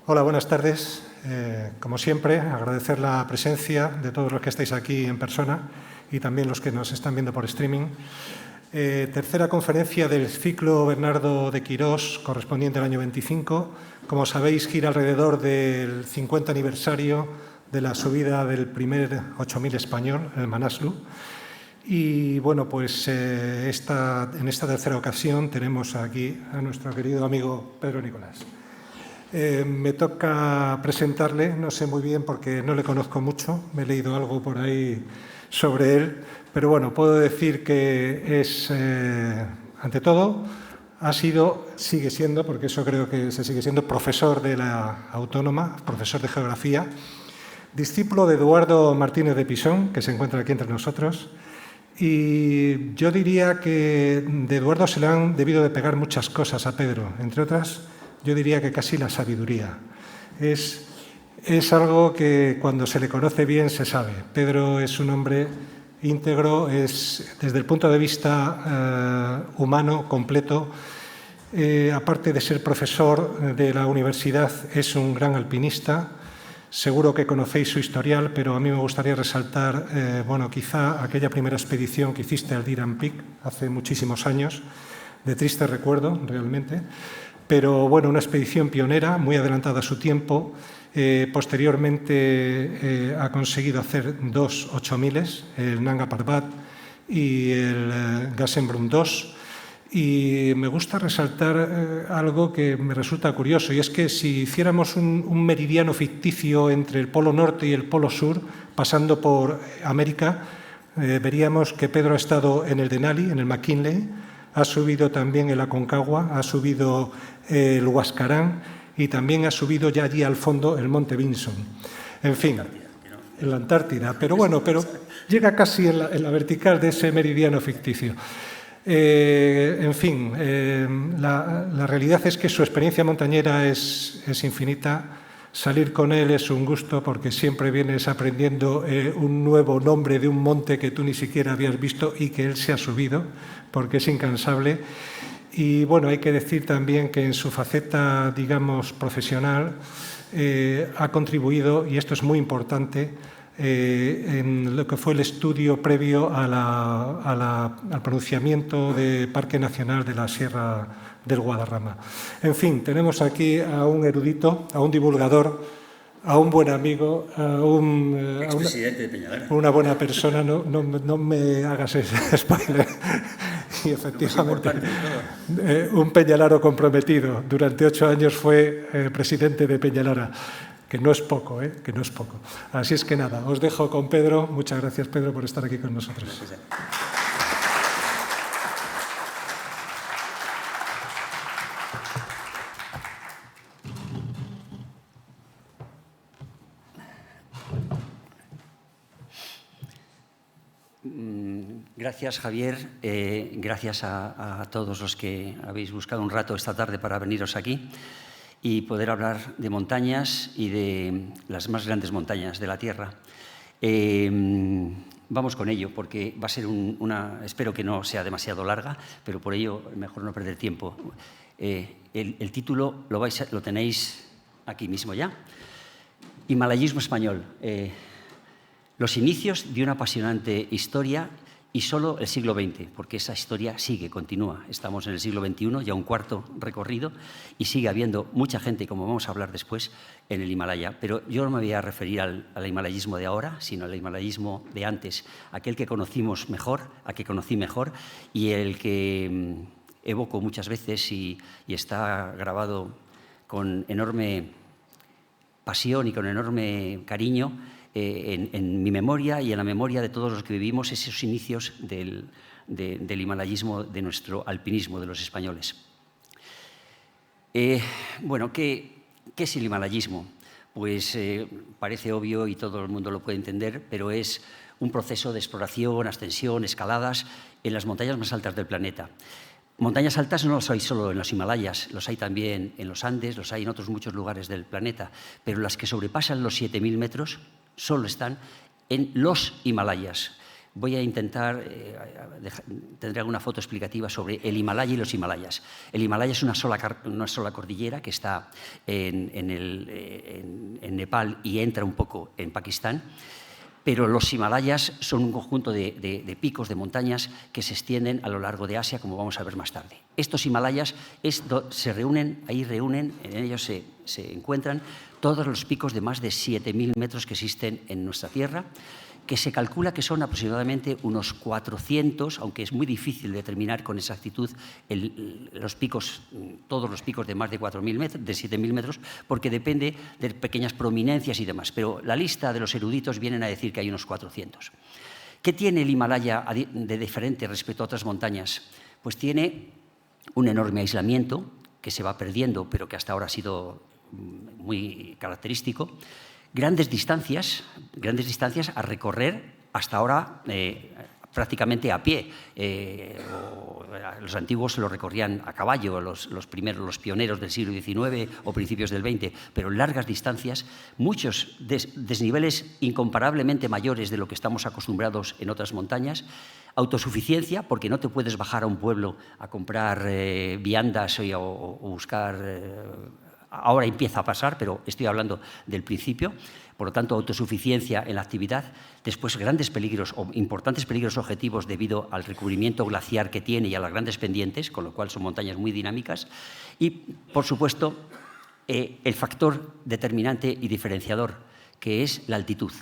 Hola, buenas tardes. Como siempre, agradecer la presencia de todos los que estáis aquí en persona y también los que nos están viendo por streaming. Tercera conferencia del ciclo Bernardo de Quirós, correspondiente al año 25. Como sabéis, gira alrededor del 50 aniversario de la subida del primer 8000 español, el Manaslu. Y bueno, pues en esta tercera ocasión tenemos aquí a nuestro querido amigo Pedro Nicolás. Me toca presentarle, no sé muy bien porque no le conozco mucho, me he leído algo por ahí sobre él, pero bueno, puedo decir que es, ante todo, sigue siendo, porque eso creo que se sigue siendo, profesor de la Autónoma, profesor de Geografía, discípulo de Eduardo Martínez de Pisón, que se encuentra aquí entre nosotros, y yo diría que de Eduardo se le han debido de pegar muchas cosas a Pedro, entre otras, yo diría que casi la sabiduría. Es algo que cuando se le conoce bien se sabe. Pedro es un hombre íntegro, es desde el punto de vista humano, completo. Aparte de ser profesor de la universidad, es un gran alpinista. Seguro que conocéis su historial, pero a mí me gustaría resaltar, quizá aquella primera expedición que hiciste al Diran Peak hace muchísimos años, de triste recuerdo, realmente. Pero bueno, una expedición pionera, muy adelantada a su tiempo. Posteriormente ha conseguido hacer 2 8000, el Nanga Parbat y el Gassenbrunn 2. Y me gusta resaltar algo que me resulta curioso, y es que si hiciéramos un meridiano ficticio entre el Polo Norte y el Polo Sur, pasando por América, veríamos que Pedro ha estado en el Denali, en el McKinley, ha subido también el Aconcagua, ha subido el Huascarán y también ha subido ya allí al fondo el Monte Vinson. En fin, en la Antártida. Pero bueno, llega casi en la vertical de ese meridiano ficticio. En fin, la realidad es que su experiencia montañera es infinita. Salir con él es un gusto porque siempre vienes aprendiendo un nuevo nombre de un monte que tú ni siquiera habías visto y que él se ha subido, porque es incansable. Y bueno, hay que decir también que en su faceta, digamos, profesional, ha contribuido, y esto es muy importante, en lo que fue el estudio previo al pronunciamiento de Parque Nacional de la Sierra del Guadarrama. En fin, tenemos aquí a un erudito, a un divulgador, a un buen amigo, a una buena persona. No me hagas ese spoiler. Y efectivamente, un peñalaro comprometido. Durante 8 años fue presidente de Peñalara. Que no es poco, que no es poco. Así es que nada, os dejo con Pedro. Muchas gracias, Pedro, por estar aquí con nosotros. Gracias, Javier. Gracias a todos los que habéis buscado un rato esta tarde para veniros aquí y poder hablar de montañas y de las más grandes montañas de la Tierra. Vamos con ello, porque va a ser espero que no sea demasiado larga, pero por ello mejor no perder tiempo. El título lo tenéis aquí mismo ya. Himalayismo español. Los inicios de una apasionante historia y solo el siglo XX, porque esa historia continúa. Estamos en el siglo XXI, ya un cuarto recorrido, y sigue habiendo mucha gente, como vamos a hablar después, en el Himalaya. Pero yo no me voy a referir al himalayismo de ahora, sino al himalayismo de antes, aquel que conocimos mejor, a que conocí mejor, y el que evoco muchas veces y está grabado con enorme pasión y con enorme cariño en mi memoria y en la memoria de todos los que vivimos esos inicios del himalayismo, de nuestro alpinismo de los españoles. Bueno, ¿qué es el himalayismo? Pues parece obvio y todo el mundo lo puede entender, pero es un proceso de exploración, ascensión, escaladas en las montañas más altas del planeta. Montañas altas no los hay solo en los Himalayas, los hay también en los Andes, los hay en otros muchos lugares del planeta, pero las que sobrepasan los 7000 metros solo están en los Himalayas. voy a intentar, tendré alguna foto explicativa sobre el Himalaya y los Himalayas. El Himalaya es una sola cordillera que está en Nepal y entra un poco en Pakistán, pero los Himalayas son un conjunto de picos, de montañas que se extienden a lo largo de Asia, como vamos a ver más tarde. Estos Himalayas se reúnen, en ellos se encuentran todos los picos de más de 7.000 metros que existen en nuestra Tierra, que se calcula que son aproximadamente unos 400, aunque es muy difícil determinar con exactitud todos los picos de más de 4.000 metros, de 7.000 metros, porque depende de pequeñas prominencias y demás. Pero la lista de los eruditos vienen a decir que hay unos 400. ¿Qué tiene el Himalaya de diferente respecto a otras montañas? Pues tiene un enorme aislamiento que se va perdiendo, pero que hasta ahora ha sido muy característico. Grandes distancias a recorrer hasta ahora prácticamente a pie. Los antiguos lo recorrían a caballo, los pioneros del siglo XIX o principios del XX, pero largas distancias, muchos desniveles incomparablemente mayores de lo que estamos acostumbrados en otras montañas. Autosuficiencia, porque no te puedes bajar a un pueblo a comprar viandas o buscar... Ahora empieza a pasar, pero estoy hablando del principio. Por lo tanto, autosuficiencia en la actividad. Después, grandes peligros o importantes peligros objetivos debido al recubrimiento glaciar que tiene y a las grandes pendientes, con lo cual son montañas muy dinámicas. Y, por supuesto, el factor determinante y diferenciador, que es la altitud.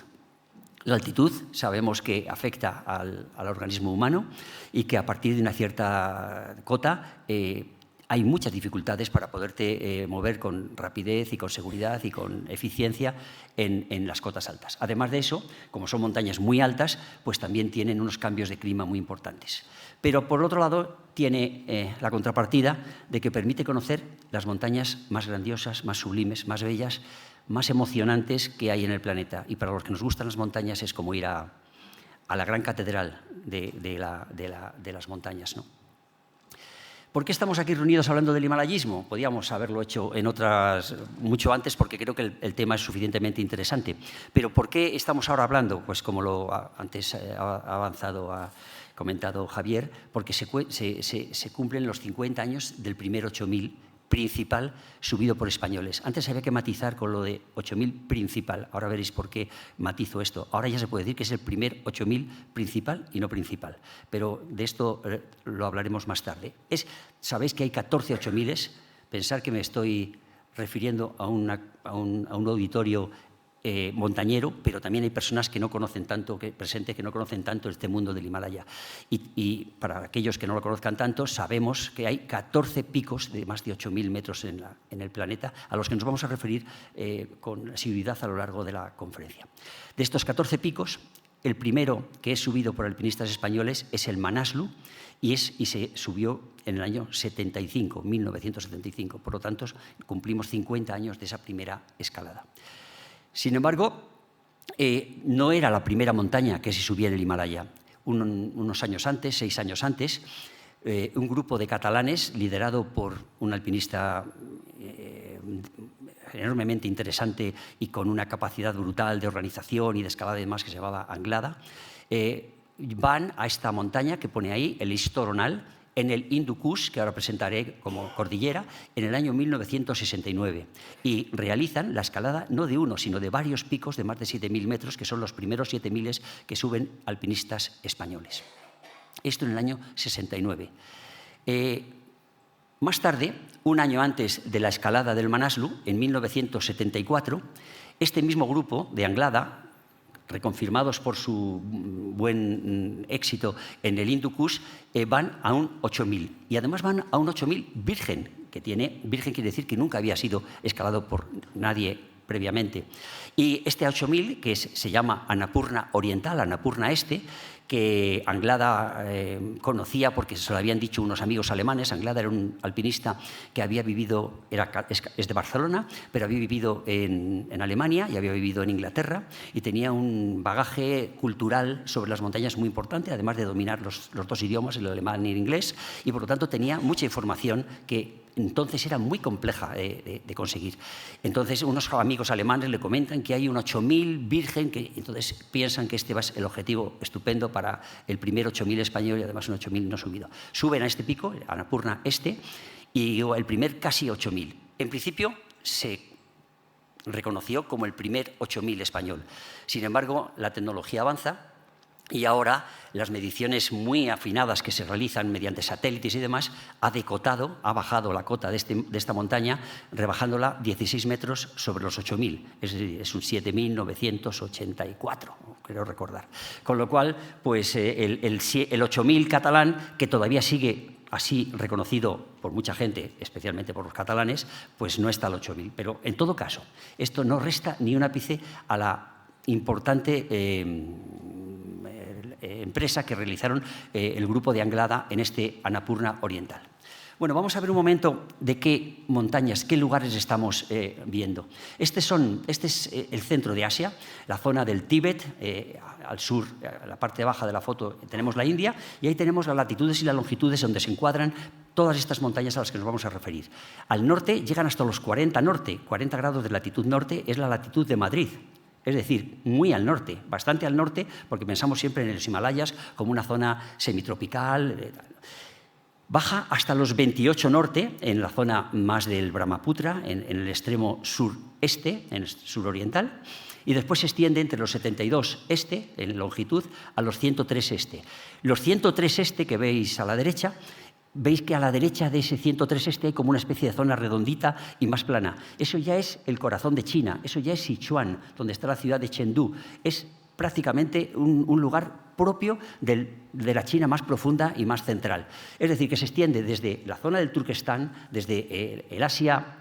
La altitud sabemos que afecta al organismo humano y que a partir de una cierta cota hay muchas dificultades para poderte mover con rapidez y con seguridad y con eficiencia en las cotas altas. Además de eso, como son montañas muy altas, pues también tienen unos cambios de clima muy importantes. Pero, por otro lado, tiene la contrapartida de que permite conocer las montañas más grandiosas, más sublimes, más bellas, más emocionantes que hay en el planeta. Y para los que nos gustan las montañas es como ir a la gran catedral de las montañas, ¿no? ¿Por qué estamos aquí reunidos hablando del himalayismo? Podíamos haberlo hecho en otras mucho antes, porque creo que el tema es suficientemente interesante. Pero ¿por qué estamos ahora hablando? Pues como antes ha comentado Javier, porque se cumplen los 50 años del primer 8000 principal subido por españoles. Antes había que matizar con lo de 8000 principal. Ahora veréis por qué matizo esto. Ahora ya se puede decir que es el primer 8000 principal y no principal. Pero de esto lo hablaremos más tarde. Sabéis que hay 14 8000. Pensar que me estoy refiriendo a un auditorio montañero, pero también hay personas que no conocen tanto, que no conocen tanto este mundo del Himalaya. Y para aquellos que no lo conozcan tanto, sabemos que hay 14 picos de más de 8000 metros en el planeta, a los que nos vamos a referir con asiduidad a lo largo de la conferencia. De estos 14 picos, el primero que es subido por alpinistas españoles es el Manaslu, y se subió en el año 1975. Por lo tanto, cumplimos 50 años de esa primera escalada. Sin embargo, no era la primera montaña que se subía en el Himalaya. Unos años antes, 6 años antes, un grupo de catalanes, liderado por un alpinista enormemente interesante y con una capacidad brutal de organización y de escalada y demás, que se llamaba Anglada, van a esta montaña que pone ahí, el Istoronal, en el Hindu Kush, que ahora presentaré como cordillera, en el año 1969. Y realizan la escalada no de uno, sino de varios picos de más de 7000 metros, que son los primeros 7000 que suben alpinistas españoles. Esto en el año 69. Más tarde, un año antes de la escalada del Manaslu, en 1974, este mismo grupo de Anglada, reconfirmados por su buen éxito en el Hindu Kush, van a un 8000. Y además van a un 8000 virgen, virgen quiere decir que nunca había sido escalado por nadie previamente. Y este 8000, que se llama Annapurna Oriental, Annapurna Este, que Anglada conocía porque se lo habían dicho unos amigos alemanes. Anglada era un alpinista que había vivido, es de Barcelona, pero había vivido en Alemania y había vivido en Inglaterra, y tenía un bagaje cultural sobre las montañas muy importante, además de dominar los dos idiomas, el alemán y el inglés, y por lo tanto tenía mucha información que entonces era muy compleja de conseguir. Entonces, unos amigos alemanes le comentan que hay un 8000 virgen, entonces piensan que este va a ser el objetivo estupendo para el primer 8000 español y además un 8000 no subido. Suben a este pico, Annapurna Este, y el primer casi 8000. En principio, se reconoció como el primer 8000 español. Sin embargo, la tecnología avanza y ahora las mediciones muy afinadas que se realizan mediante satélites y demás ha bajado la cota de esta montaña, rebajándola 16 metros sobre los 8000, es decir, es un 7984, creo recordar. Con lo cual, pues el 8000 catalán, que todavía sigue así reconocido por mucha gente, especialmente por los catalanes, pues no está al 8000. Pero en todo caso, esto no resta ni un ápice a la importante empresa que realizaron el grupo de Anglada en este Annapurna Oriental. Bueno, vamos a ver un momento de qué montañas, qué lugares estamos viendo. Este es el centro de Asia, la zona del Tíbet, al sur, en la parte baja de la foto tenemos la India, y ahí tenemos las latitudes y las longitudes donde se encuadran todas estas montañas a las que nos vamos a referir. Al norte llegan hasta los 40 grados de latitud norte, es la latitud de Madrid. Es decir, muy al norte, bastante al norte, porque pensamos siempre en los Himalayas como una zona semitropical. Baja hasta los 28 norte, en la zona más del Brahmaputra, en el extremo sureste, en el suroriental, y después se extiende entre los 72 este, en longitud, a los 103 este. Los 103 este que veis a la derecha, veis que a la derecha de ese 103 este hay como una especie de zona redondita y más plana. Eso ya es el corazón de China, eso ya es Sichuan, donde está la ciudad de Chengdu. Es prácticamente un lugar propio de la China más profunda y más central. Es decir, que se extiende desde la zona del Turquestán, desde el Asia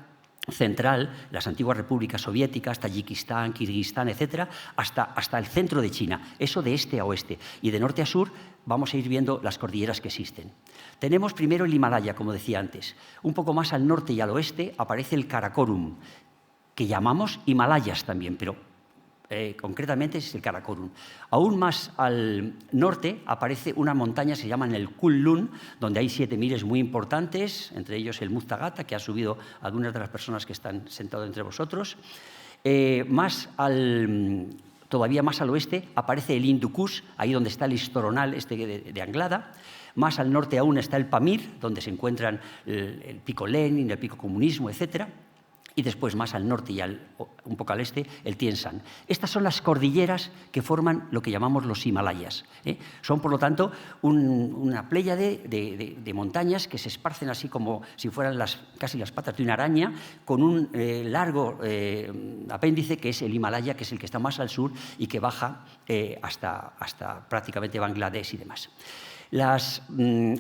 central, las antiguas repúblicas soviéticas, Tayikistán, Kirguistán, etcétera, hasta el centro de China, eso de este a oeste. Y de norte a sur vamos a ir viendo las cordilleras que existen. Tenemos primero el Himalaya, como decía antes. Un poco más al norte y al oeste aparece el Karakorum, que llamamos Himalayas también, pero concretamente es el Karakorum. Aún más al norte aparece una montaña, se llaman el Kunlun, donde hay 7000 muy importantes, entre ellos el Muzdagata, que ha subido algunas de las personas que están sentados entre vosotros. Todavía más al oeste aparece el Hindu Kush, ahí donde está el Istoronal de Anglada. Más al norte aún está el Pamir, donde se encuentran el Pico Lenin, el Pico Comunismo, etcétera. Y después, más al norte y un poco al este, el Tien Shan. Estas son las cordilleras que forman lo que llamamos los Himalayas. Son, por lo tanto, una pléyade de montañas que se esparcen así como si fueran casi las patas de una araña, con un largo apéndice que es el Himalaya, que es el que está más al sur y que baja hasta prácticamente Bangladesh y demás.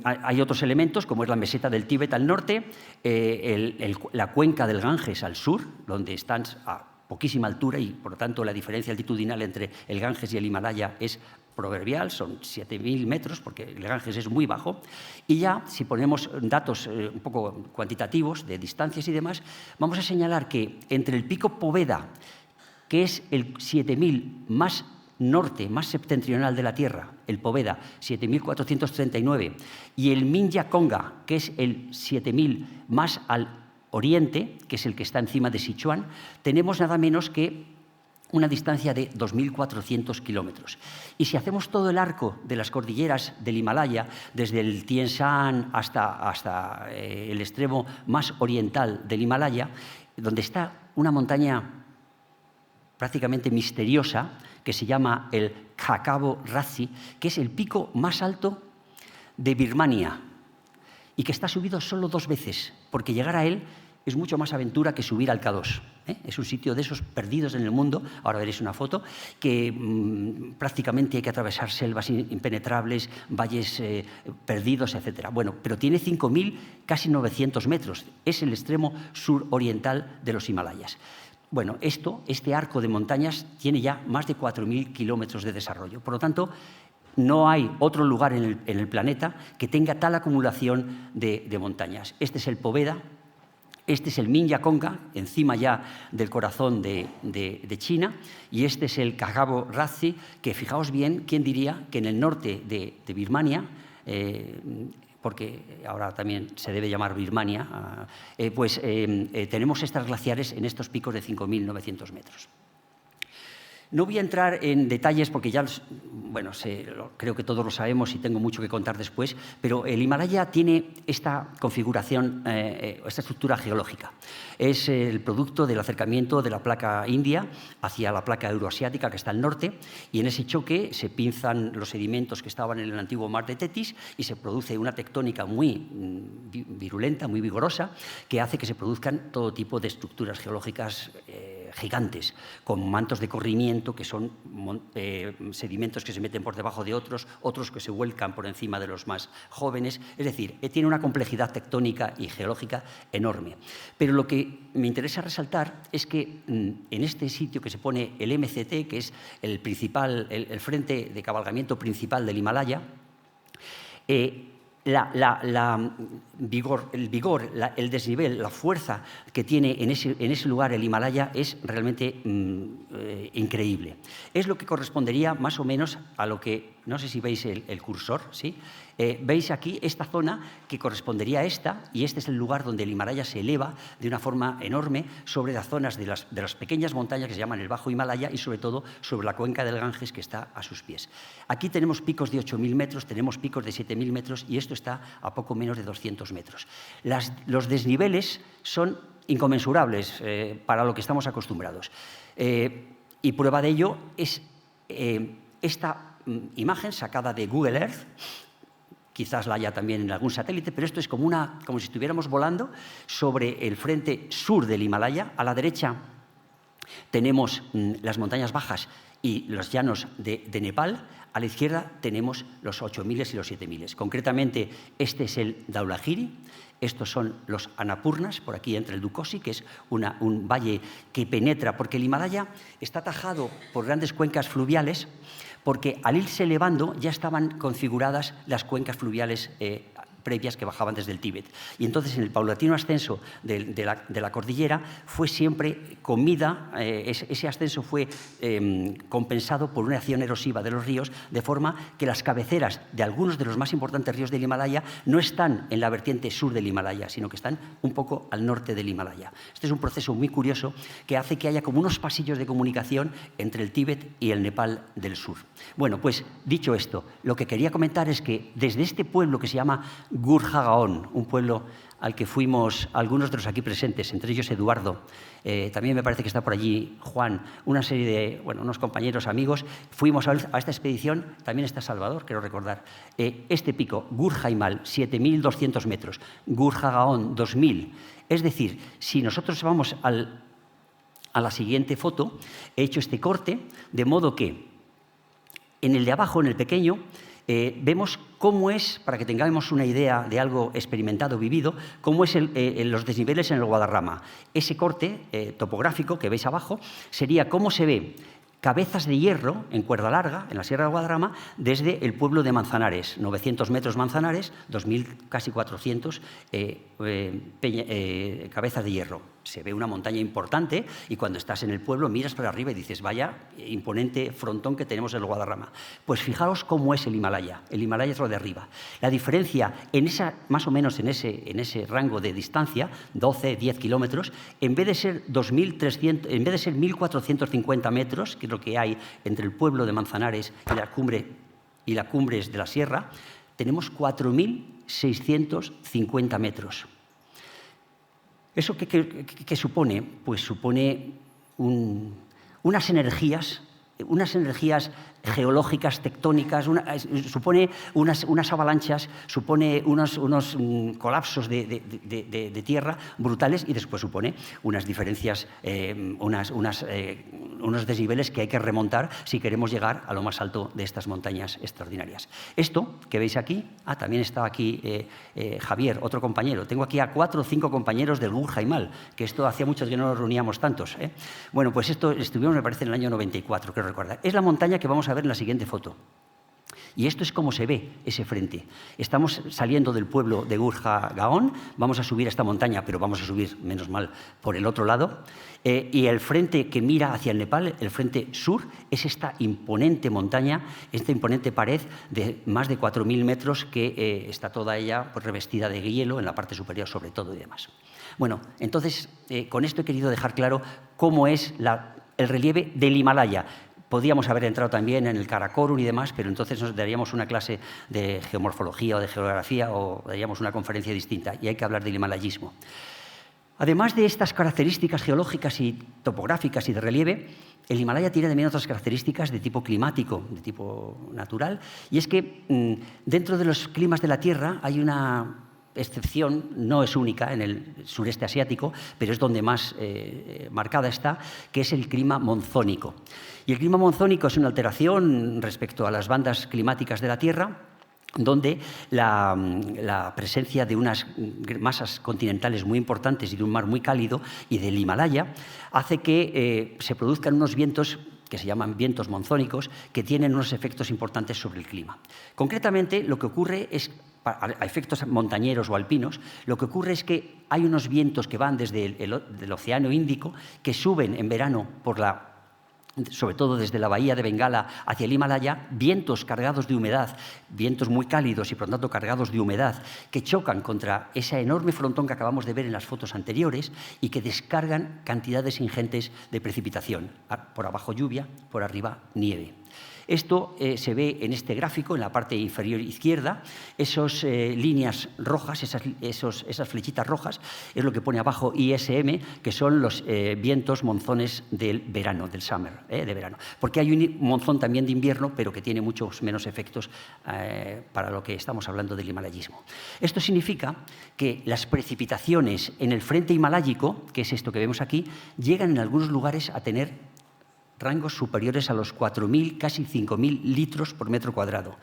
Hay otros elementos, como es la meseta del Tíbet al norte, la cuenca del Ganges al sur, donde están a poquísima altura y, por lo tanto, la diferencia altitudinal entre el Ganges y el Himalaya es proverbial, son 7000 metros, porque el Ganges es muy bajo. Y ya, si ponemos datos un poco cuantitativos de distancias y demás, vamos a señalar que entre el pico Poveda, que es el 7000 más norte, más septentrional de la Tierra, el Poveda, 7439, y el Minja Konga, que es el 7000 más al oriente, que es el que está encima de Sichuan, tenemos nada menos que una distancia de 2400 kilómetros. Y si hacemos todo el arco de las cordilleras del Himalaya, desde el Tien Shan hasta el extremo más oriental del Himalaya, donde está una montaña prácticamente misteriosa, que se llama el Khakabo Razi, que es el pico más alto de Birmania y que está subido solo 2 veces, porque llegar a él es mucho más aventura que subir al K2. Es un sitio de esos perdidos en el mundo, ahora veréis una foto, que prácticamente hay que atravesar selvas impenetrables, valles perdidos, etc. Bueno, pero tiene 5000, casi 900 metros. Es el extremo suroriental de los Himalayas. Bueno, este arco de montañas tiene ya más de 4000 kilómetros de desarrollo. Por lo tanto, no hay otro lugar en el planeta que tenga tal acumulación de montañas. Este es el Poveda, este es el Minja Konga, encima ya del corazón de China, y este es el Khakabo Razi, que fijaos bien, ¿quién diría que en el norte de Birmania porque ahora también se debe llamar Birmania, tenemos estas glaciares en estos picos de 5.900 metros. No voy a entrar en detalles porque ya, bueno, creo que todos lo sabemos y tengo mucho que contar después, pero el Himalaya tiene esta configuración, esta estructura geológica. Es el producto del acercamiento de la placa india hacia la placa euroasiática que está al norte, y en ese choque se pinzan los sedimentos que estaban en el antiguo mar de Tetis y se produce una tectónica muy virulenta, muy vigorosa, que hace que se produzcan todo tipo de estructuras geológicas gigantes, con mantos de corrimiento, que son sedimentos que se meten por debajo de otros que se vuelcan por encima de los más jóvenes. Es decir, tiene una complejidad tectónica y geológica enorme. Pero lo que me interesa resaltar es que en este sitio que se pone el MCT, que es el frente de cabalgamiento principal del Himalaya, el desnivel, la fuerza que tiene en ese lugar el Himalaya es realmente increíble. Es lo que correspondería más o menos a lo que, no sé si veis el cursor, ¿sí? Veis aquí esta zona que correspondería a esta, y este es el lugar donde el Himalaya se eleva de una forma enorme sobre las zonas de las pequeñas montañas que se llaman el Bajo Himalaya y sobre todo sobre la cuenca del Ganges que está a sus pies. Aquí tenemos picos de 8.000 metros, tenemos picos de 7.000 metros y esto está a poco menos de 200 metros. Los desniveles son inconmensurables para lo que estamos acostumbrados. Y prueba de ello es esta imagen sacada de Google Earth. Quizás la haya también en algún satélite, pero esto es como si estuviéramos volando sobre el frente sur del Himalaya. A la derecha tenemos las montañas bajas y los llanos de Nepal. A la izquierda tenemos los 8.000 y los 7.000. Concretamente, este es el Dhaulagiri, estos son los Annapurnas, por aquí entre el Dukosi, que es un valle que penetra, porque el Himalaya está atajado por grandes cuencas fluviales, porque al irse elevando ya estaban configuradas las cuencas fluviales previas que bajaban desde el Tíbet. Y entonces, en el paulatino ascenso de la cordillera, fue siempre comida, ese ascenso fue compensado por una acción erosiva de los ríos, de forma que las cabeceras de algunos de los más importantes ríos del Himalaya no están en la vertiente sur del Himalaya, sino que están un poco al norte del Himalaya. Este es un proceso muy curioso que hace que haya como unos pasillos de comunicación entre el Tíbet y el Nepal del sur. Bueno, pues dicho esto, lo que quería comentar es que desde este pueblo que se llama Gurjagaon, un pueblo al que fuimos algunos de los aquí presentes, entre ellos Eduardo, también me parece que está por allí Juan, una serie de, unos compañeros, amigos, fuimos a esta expedición, también está Salvador, quiero recordar, este pico, Gurjaimal, 7.200 metros, Gurjagaon, 2.000, es decir, si nosotros vamos a la siguiente foto, he hecho este corte, de modo que en el de abajo, en el pequeño, vemos cómo es, para que tengamos una idea de algo experimentado, vivido, cómo es los desniveles en el Guadarrama. Ese corte topográfico que veis abajo sería cómo se ve Cabezas de Hierro, en cuerda larga, en la Sierra del Guadarrama, desde el pueblo de Manzanares, 900 metros Manzanares, 2.000, casi 400 Cabezas de Hierro. Se ve una montaña importante y cuando estás en el pueblo miras para arriba y dices, vaya imponente frontón que tenemos en el Guadarrama. Pues fijaos cómo es el Himalaya. El Himalaya es lo de arriba. La diferencia, más o menos en ese rango de distancia, 12, 10 kilómetros, en vez de ser 1.450 metros, que es lo que hay entre el pueblo de Manzanares y las cumbres de la sierra, tenemos 4.650 metros. ¿Eso qué supone? Pues supone unas energías geológicas, tectónicas, supone unas avalanchas, supone unos colapsos de tierra brutales y después supone unas diferencias, unos desniveles que hay que remontar si queremos llegar a lo más alto de estas montañas extraordinarias. Esto que veis aquí, también está aquí Javier, otro compañero. Tengo aquí a 4 o 5 compañeros del Gurjaimal, que esto hacía mucho que no nos reuníamos tantos. Bueno, pues esto estuvimos, me parece, en el año 94, creo recordar. Es la montaña que vamos a ver en la siguiente foto. Y esto es como se ve ese frente. Estamos saliendo del pueblo de Gurja Gaon, vamos a subir a esta montaña, pero vamos a subir, menos mal, por el otro lado. Y el frente que mira hacia el Nepal, el frente sur, es esta imponente montaña, esta imponente pared de más de 4.000 metros que está toda ella pues, revestida de hielo en la parte superior sobre todo y demás. Bueno, entonces, con esto he querido dejar claro cómo es el relieve del Himalaya. Podríamos haber entrado también en el Karakorum y demás, pero entonces nos daríamos una clase de geomorfología o de geografía o daríamos una conferencia distinta y hay que hablar del himalayismo. Además de estas características geológicas y topográficas y de relieve, el Himalaya tiene también otras características de tipo climático, de tipo natural, y es que dentro de los climas de la Tierra hay una excepción, no es única en el sureste asiático, pero es donde más marcada está, que es el clima monzónico. Y el clima monzónico es una alteración respecto a las bandas climáticas de la Tierra, donde la presencia de unas masas continentales muy importantes y de un mar muy cálido y del Himalaya hace que se produzcan unos vientos que se llaman vientos monzónicos, que tienen unos efectos importantes sobre el clima. Concretamente, lo que ocurre es, a efectos montañeros o alpinos, lo que ocurre es que hay unos vientos que van desde el Océano Índico, que suben en verano sobre todo desde la bahía de Bengala hacia el Himalaya, vientos cargados de humedad, vientos muy cálidos y por lo tanto cargados de humedad, que chocan contra ese enorme frontón que acabamos de ver en las fotos anteriores y que descargan cantidades ingentes de precipitación. Por abajo lluvia, por arriba nieve. Esto se ve en este gráfico, en la parte inferior izquierda, esas líneas rojas, esas flechitas rojas, es lo que pone abajo ISM, que son los vientos monzones del verano, del summer, de verano. Porque hay un monzón también de invierno, pero que tiene muchos menos efectos para lo que estamos hablando del himalayismo. Esto significa que las precipitaciones en el frente himaláyico, que es esto que vemos aquí, llegan en algunos lugares a tener rangos superiores a los 4.000, casi 5.000 litros por metro cuadrado.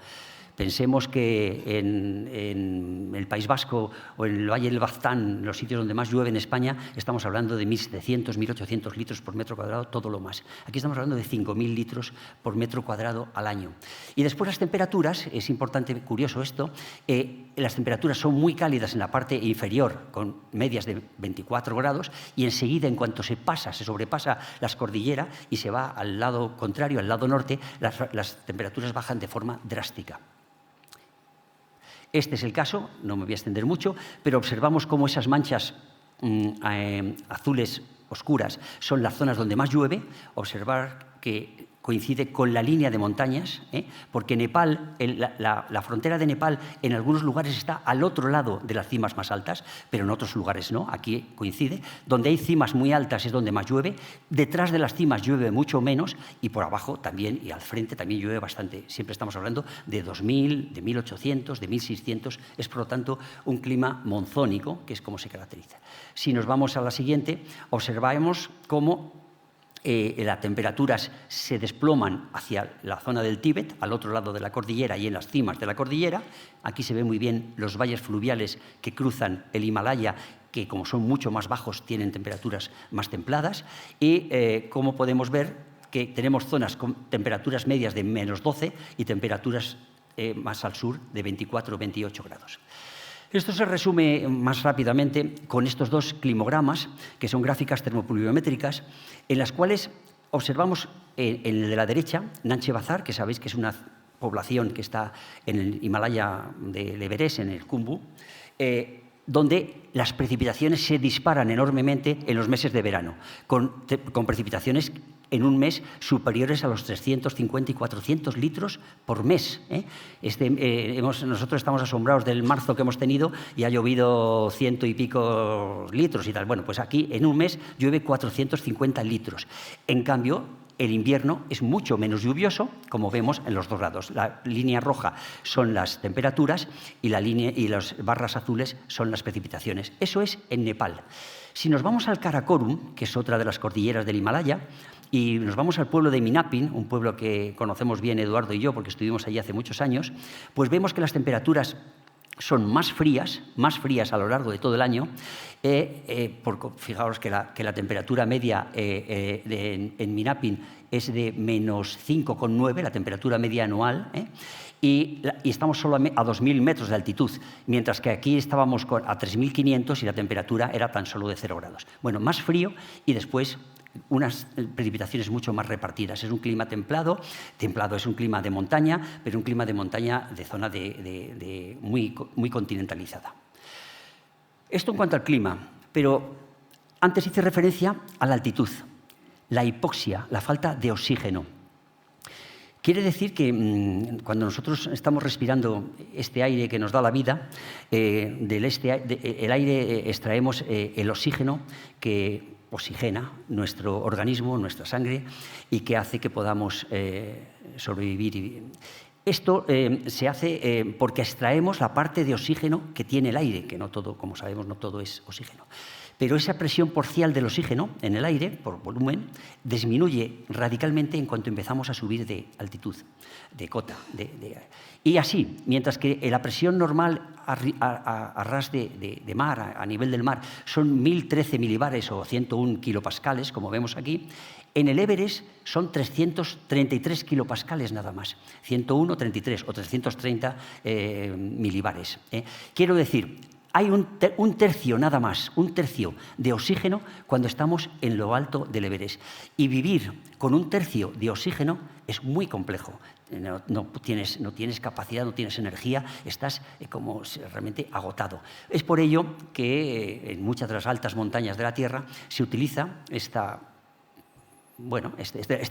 Pensemos que en el País Vasco o en el Valle del Baztán, los sitios donde más llueve en España, estamos hablando de 1.700, 1.800 litros por metro cuadrado, todo lo más. Aquí estamos hablando de 5.000 litros por metro cuadrado al año. Y después las temperaturas, es importante, curioso esto, las temperaturas son muy cálidas en la parte inferior, con medias de 24 grados, y enseguida, en cuanto se sobrepasa las cordilleras y se va al lado contrario, al lado norte, las temperaturas bajan de forma drástica. Este es el caso, no me voy a extender mucho, pero observamos cómo esas manchas azules oscuras son las zonas donde más llueve. Observar que coincide con la línea de montañas, porque Nepal, la frontera de Nepal en algunos lugares está al otro lado de las cimas más altas, pero en otros lugares no, aquí coincide. Donde hay cimas muy altas es donde más llueve, detrás de las cimas llueve mucho menos y por abajo también, y al frente también llueve bastante. Siempre estamos hablando de 2.000, de 1.800, de 1.600, es por lo tanto un clima monzónico, que es como se caracteriza. Si nos vamos a la siguiente, observamos cómo las temperaturas se desploman hacia la zona del Tíbet, al otro lado de la cordillera y en las cimas de la cordillera. Aquí se ven muy bien los valles fluviales que cruzan el Himalaya, que como son mucho más bajos tienen temperaturas más templadas. Y como podemos ver que tenemos zonas con temperaturas medias de -12 y temperaturas más al sur de 24 o 28 grados. Esto se resume más rápidamente con estos dos climogramas, que son gráficas termopluviométricas, en las cuales observamos en el de la derecha, Nanche Bazar, que sabéis que es una población que está en el Himalaya del Everest, en el Khumbu, donde las precipitaciones se disparan enormemente en los meses de verano, con precipitaciones en un mes superiores a los 350 y 400 litros por mes. Nosotros estamos asombrados del marzo que hemos tenido y ha llovido 100 y pico litros y tal. Bueno, pues aquí en un mes llueve 450 litros. En cambio, el invierno es mucho menos lluvioso, como vemos en los dos lados. La línea roja son las temperaturas y las barras azules son las precipitaciones. Eso es en Nepal. Si nos vamos al Karakorum, que es otra de las cordilleras del Himalaya, y nos vamos al pueblo de Minapin, un pueblo que conocemos bien Eduardo y yo porque estuvimos allí hace muchos años, pues vemos que las temperaturas son más frías a lo largo de todo el año. Fijaos que la temperatura media en Minapin es de -5,9, la temperatura media anual, y estamos solo a 2.000 metros de altitud, mientras que aquí estábamos a 3.500 y la temperatura era tan solo de 0 grados. Bueno, más frío y después unas precipitaciones mucho más repartidas. Es un clima templado, es un clima de montaña, pero un clima de montaña de zona muy continentalizada. Esto en cuanto al clima, pero antes hice referencia a la altitud, la hipoxia, la falta de oxígeno. Quiere decir que cuando nosotros estamos respirando este aire que nos da la vida, el aire extraemos el oxígeno que oxigena nuestro organismo, nuestra sangre, y que hace que podamos sobrevivir. Esto se hace porque extraemos la parte de oxígeno que tiene el aire, que no todo, como sabemos, no todo es oxígeno. Pero esa presión parcial del oxígeno en el aire, por volumen, disminuye radicalmente en cuanto empezamos a subir de altitud, de cota. Y así, mientras que la presión normal a ras de mar, a nivel del mar, son 1.013 milibares o 101 kilopascales, como vemos aquí, en el Everest son 333 kilopascales nada más, 101, 33 o 330 milibares. Quiero decir, hay un tercio nada más, un tercio de oxígeno cuando estamos en lo alto del Everest. Y vivir con un tercio de oxígeno es muy complejo. No tienes capacidad, no tienes energía, estás como realmente agotado. Es por ello que en muchas de las altas montañas de la Tierra se utiliza este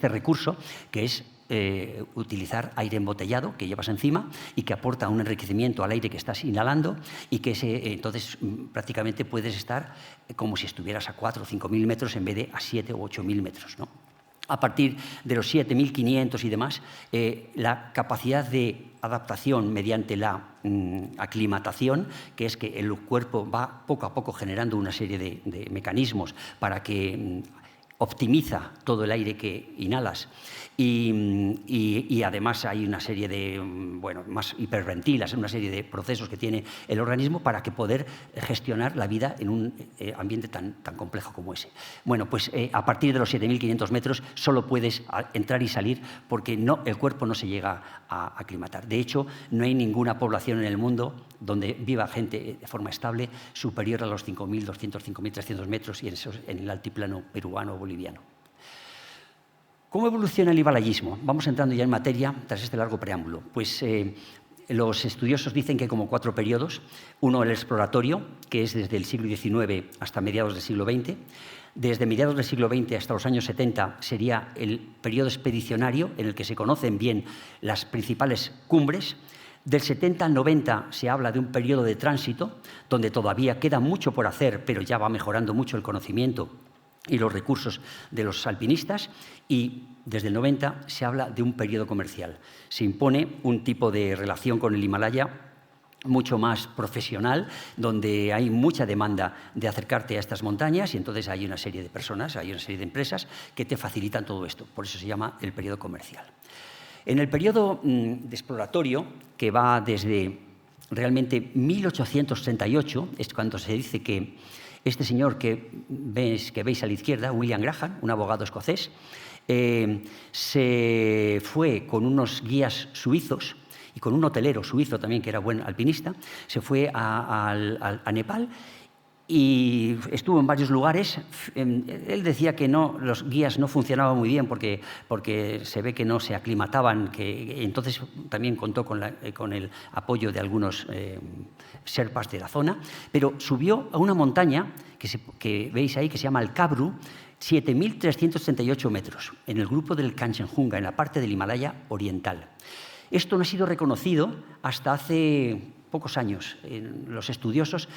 recurso, que es utilizar aire embotellado que llevas encima y que aporta un enriquecimiento al aire que estás inhalando, y que entonces prácticamente puedes estar como si estuvieras a 4 o 5.000 metros en vez de a 7 o 8.000 metros, ¿no? A partir de los 7.500 y demás, la capacidad de adaptación mediante la aclimatación, que es que el cuerpo va poco a poco generando una serie de mecanismos para que optimiza todo el aire que inhalas, y además hay una serie de, más hiperventilas, una serie de procesos que tiene el organismo para que poder gestionar la vida en un ambiente tan complejo como ese. Bueno, pues a partir de los 7.500 metros solo puedes entrar y salir porque el cuerpo no se llega a aclimatar. De hecho, no hay ninguna población en el mundo donde viva gente de forma estable superior a los 5.200, 5.300 metros, y en el altiplano peruano o boliviano. ¿Cómo evoluciona el himalayismo? Vamos entrando ya en materia tras este largo preámbulo. Pues los estudiosos dicen que hay como 4 periodos. Uno, el exploratorio, que es desde el siglo XIX hasta mediados del siglo XX. Desde mediados del siglo XX hasta los años 70 sería el periodo expedicionario, en el que se conocen bien las principales cumbres. Del 70 al 90 se habla de un periodo de tránsito, donde todavía queda mucho por hacer, pero ya va mejorando mucho el conocimiento y los recursos de los alpinistas, y desde el 90 se habla de un periodo comercial. Se impone un tipo de relación con el Himalaya mucho más profesional, donde hay mucha demanda de acercarte a estas montañas, y entonces hay una serie de personas, hay una serie de empresas que te facilitan todo esto. Por eso se llama el periodo comercial. En el periodo de exploratorio, que va desde realmente 1838, es cuando se dice que este señor que veis a la izquierda, William Graham, un abogado escocés, se fue con unos guías suizos y con un hotelero suizo también, que era buen alpinista, se fue a Nepal y estuvo en varios lugares. Él decía que los guías no funcionaban muy bien porque se ve que no se aclimataban, entonces también contó con el apoyo de algunos sherpas de la zona, pero subió a una montaña que veis ahí, que se llama el Kabru, 7.338 metros, en el grupo del Kanchenjunga, en la parte del Himalaya oriental. Esto no ha sido reconocido hasta hace pocos años. Los estudiosos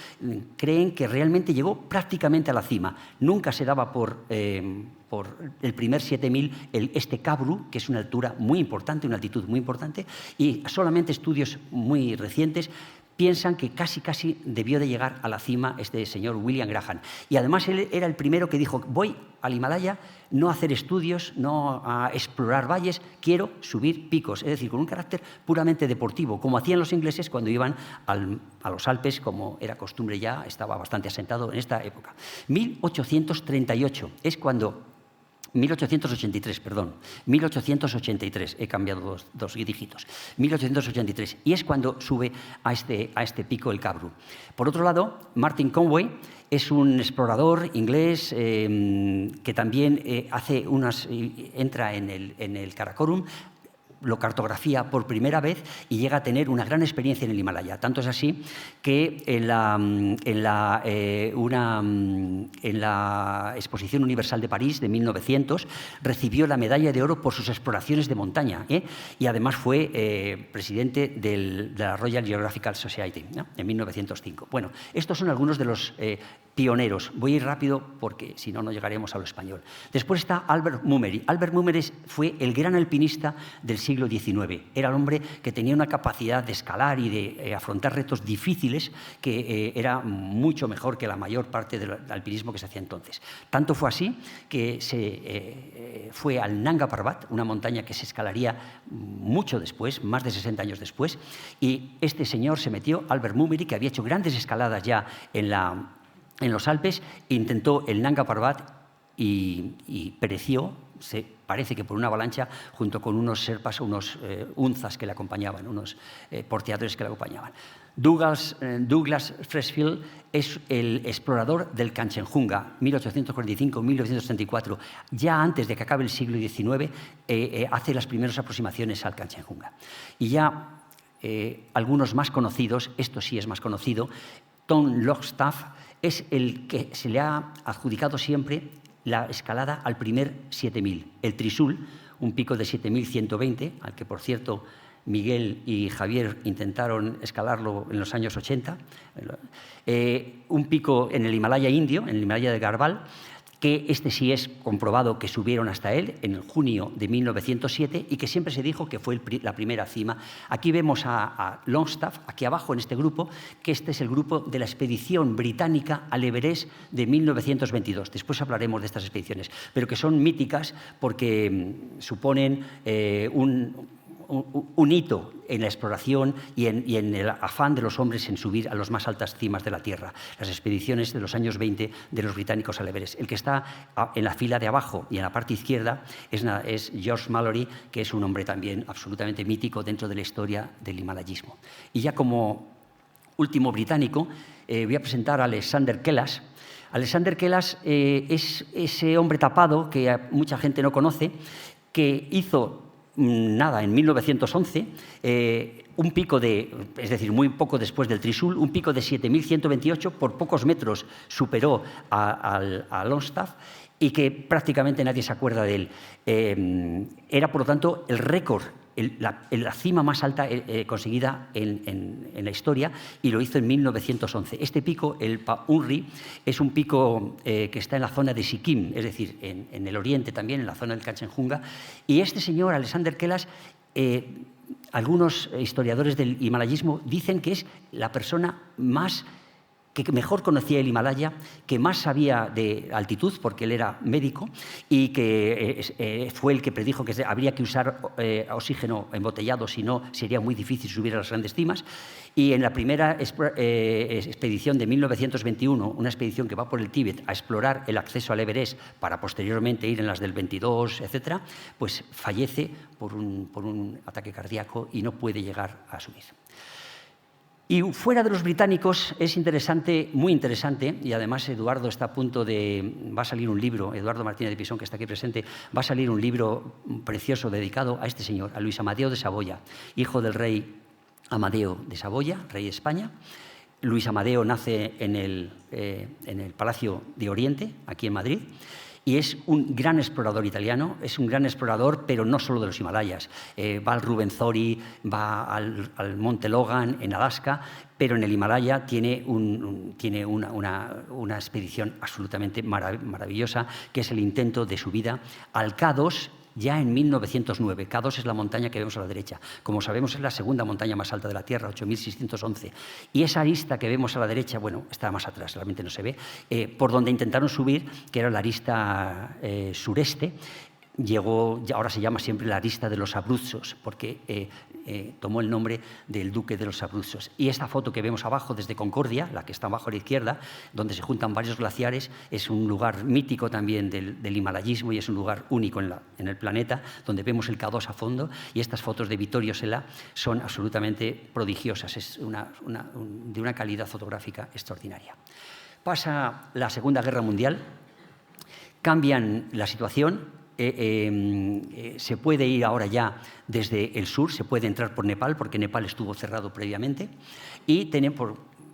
creen que realmente llegó prácticamente a la cima. Nunca se daba por el primer 7.000 este Kabru, que es una altura muy importante, una altitud muy importante, y solamente estudios muy recientes piensan que casi debió de llegar a la cima este señor William Graham. Y además él era el primero que dijo: voy al Himalaya no a hacer estudios, no a explorar valles, quiero subir picos, es decir, con un carácter puramente deportivo, como hacían los ingleses cuando iban a los Alpes, como era costumbre, ya estaba bastante asentado en esta época. 1838 es cuando 1883, perdón, 1883, he cambiado dos dígitos, 1883, y es cuando sube a este pico el Cabru. Por otro lado, Martin Conway es un explorador inglés que también entra en el Karakorum, lo cartografía por primera vez y llega a tener una gran experiencia en el Himalaya. Tanto es así que en la Exposición Universal de París de 1900 recibió la medalla de oro por sus exploraciones de montaña, y además fue presidente de la Royal Geographical Society, ¿no?, en 1905. Bueno, estos son algunos de los pioneros. Voy a ir rápido porque si no, no llegaremos a lo español. Después está Albert Mummery. Albert Mummery fue el gran alpinista del siglo XIX. Era el hombre que tenía una capacidad de escalar y de afrontar retos difíciles que era mucho mejor que la mayor parte del alpinismo que se hacía entonces. Tanto fue así que se fue al Nanga Parbat, una montaña que se escalaría mucho después, más de 60 años después, y este señor se metió, Albert Mummery, que había hecho grandes escaladas ya en los Alpes, intentó el Nanga Parbat y pereció, parece que por una avalancha, junto con unos serpas, unos unzas que le acompañaban, unos porteadores que le acompañaban. Douglas Freshfield es el explorador del Kanchenjunga, 1845-1934. Ya antes de que acabe el siglo XIX, hace las primeras aproximaciones al Kanchenjunga. Y ya algunos más conocidos, esto sí es más conocido, Tom Longstaff es el que se le ha adjudicado siempre la escalada al primer 7000, el Trisul, un pico de 7120, al que, por cierto, Miguel y Javier intentaron escalarlo en los años 80, un pico en el Himalaya indio, en el Himalaya de Garbhal, que este sí es comprobado que subieron hasta él en el junio de 1907 y que siempre se dijo que fue la primera cima. Aquí vemos a Longstaff, aquí abajo en este grupo, que este es el grupo de la expedición británica al Everest de 1922. Después hablaremos de estas expediciones, pero que son míticas porque suponen un hito en la exploración y en el afán de los hombres en subir a las más altas cimas de la Tierra, las expediciones de los años 20 de los británicos al Everest. El que está en la fila de abajo y en la parte izquierda es George Mallory, que es un hombre también absolutamente mítico dentro de la historia del himalayismo. Y ya como último británico, voy a presentar a Alexander Kelas. Alexander Kelas es ese hombre tapado que mucha gente no conoce, que hizo en 1911, un pico es decir, muy poco después del Trisul, un pico de 7128, por pocos metros superó a Longstaff y que prácticamente nadie se acuerda de él. Era, por lo tanto, el récord, la cima más alta conseguida en la historia, y lo hizo en 1911. Este pico, el Paunri, es un pico que está en la zona de Sikkim, es decir, en el oriente también, en la zona del Kanchenjunga. Y este señor, Alexander Kelas, algunos historiadores del himalayismo dicen que es la persona que mejor conocía el Himalaya, que más sabía de altitud, porque él era médico, y que fue el que predijo que habría que usar oxígeno embotellado, si no sería muy difícil subir a las grandes cimas. Y en la primera expedición de 1921, una expedición que va por el Tíbet a explorar el acceso al Everest para posteriormente ir en las del 22, etc., pues fallece por un ataque cardíaco y no puede llegar a subir. Y fuera de los británicos es interesante, muy interesante, y además Eduardo está a punto va a salir un libro, Eduardo Martínez de Pisón, que está aquí presente, va a salir un libro precioso dedicado a este señor, a Luis Amadeo de Saboya, hijo del rey Amadeo de Saboya, rey de España. Luis Amadeo nace en el Palacio de Oriente, aquí en Madrid, y es un gran explorador italiano, es un gran explorador, pero no solo de los Himalayas. Va al Rubenzori, va al Monte Logan, en Alaska, pero en el Himalaya tiene una expedición absolutamente maravillosa, que es el intento de subida al K2, ya en 1909. K2 es la montaña que vemos a la derecha. Como sabemos, es la segunda montaña más alta de la Tierra, 8.611. Y esa arista que vemos a la derecha, bueno, está más atrás, realmente no se ve, por donde intentaron subir, que era la arista sureste, llegó, ahora se llama siempre la arista de los Abruzos, porque tomó el nombre del duque de los Abruzos. Y esta foto que vemos abajo desde Concordia, la que está abajo a la izquierda, donde se juntan varios glaciares, es un lugar mítico también del himalayismo y es un lugar único en el planeta, donde vemos el K2 a fondo, y estas fotos de Vittorio Sella son absolutamente prodigiosas, es de una calidad fotográfica extraordinaria. Pasa la Segunda Guerra Mundial, cambian la situación. Se puede ir ahora ya desde el sur, se puede entrar por Nepal, porque Nepal estuvo cerrado previamente, y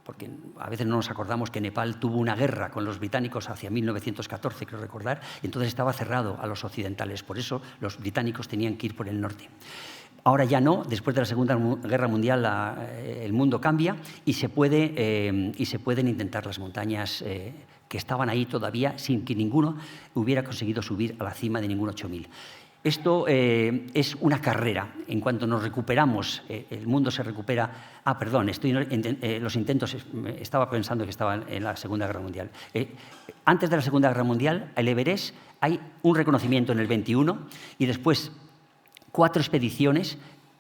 porque a veces no nos acordamos que Nepal tuvo una guerra con los británicos hacia 1914, creo recordar, y entonces estaba cerrado a los occidentales, por eso los británicos tenían que ir por el norte. Ahora ya no, después de la Segunda Guerra Mundial el mundo cambia y se pueden intentar las montañas que estaban ahí todavía sin que ninguno hubiera conseguido subir a la cima de ningún 8000. Esto es una carrera. En cuanto nos recuperamos, el mundo se recupera. Perdón, los intentos, estaba pensando que estaban en la Segunda Guerra Mundial. Antes de la Segunda Guerra Mundial, el Everest, hay un reconocimiento en el 21 y después 4 expediciones,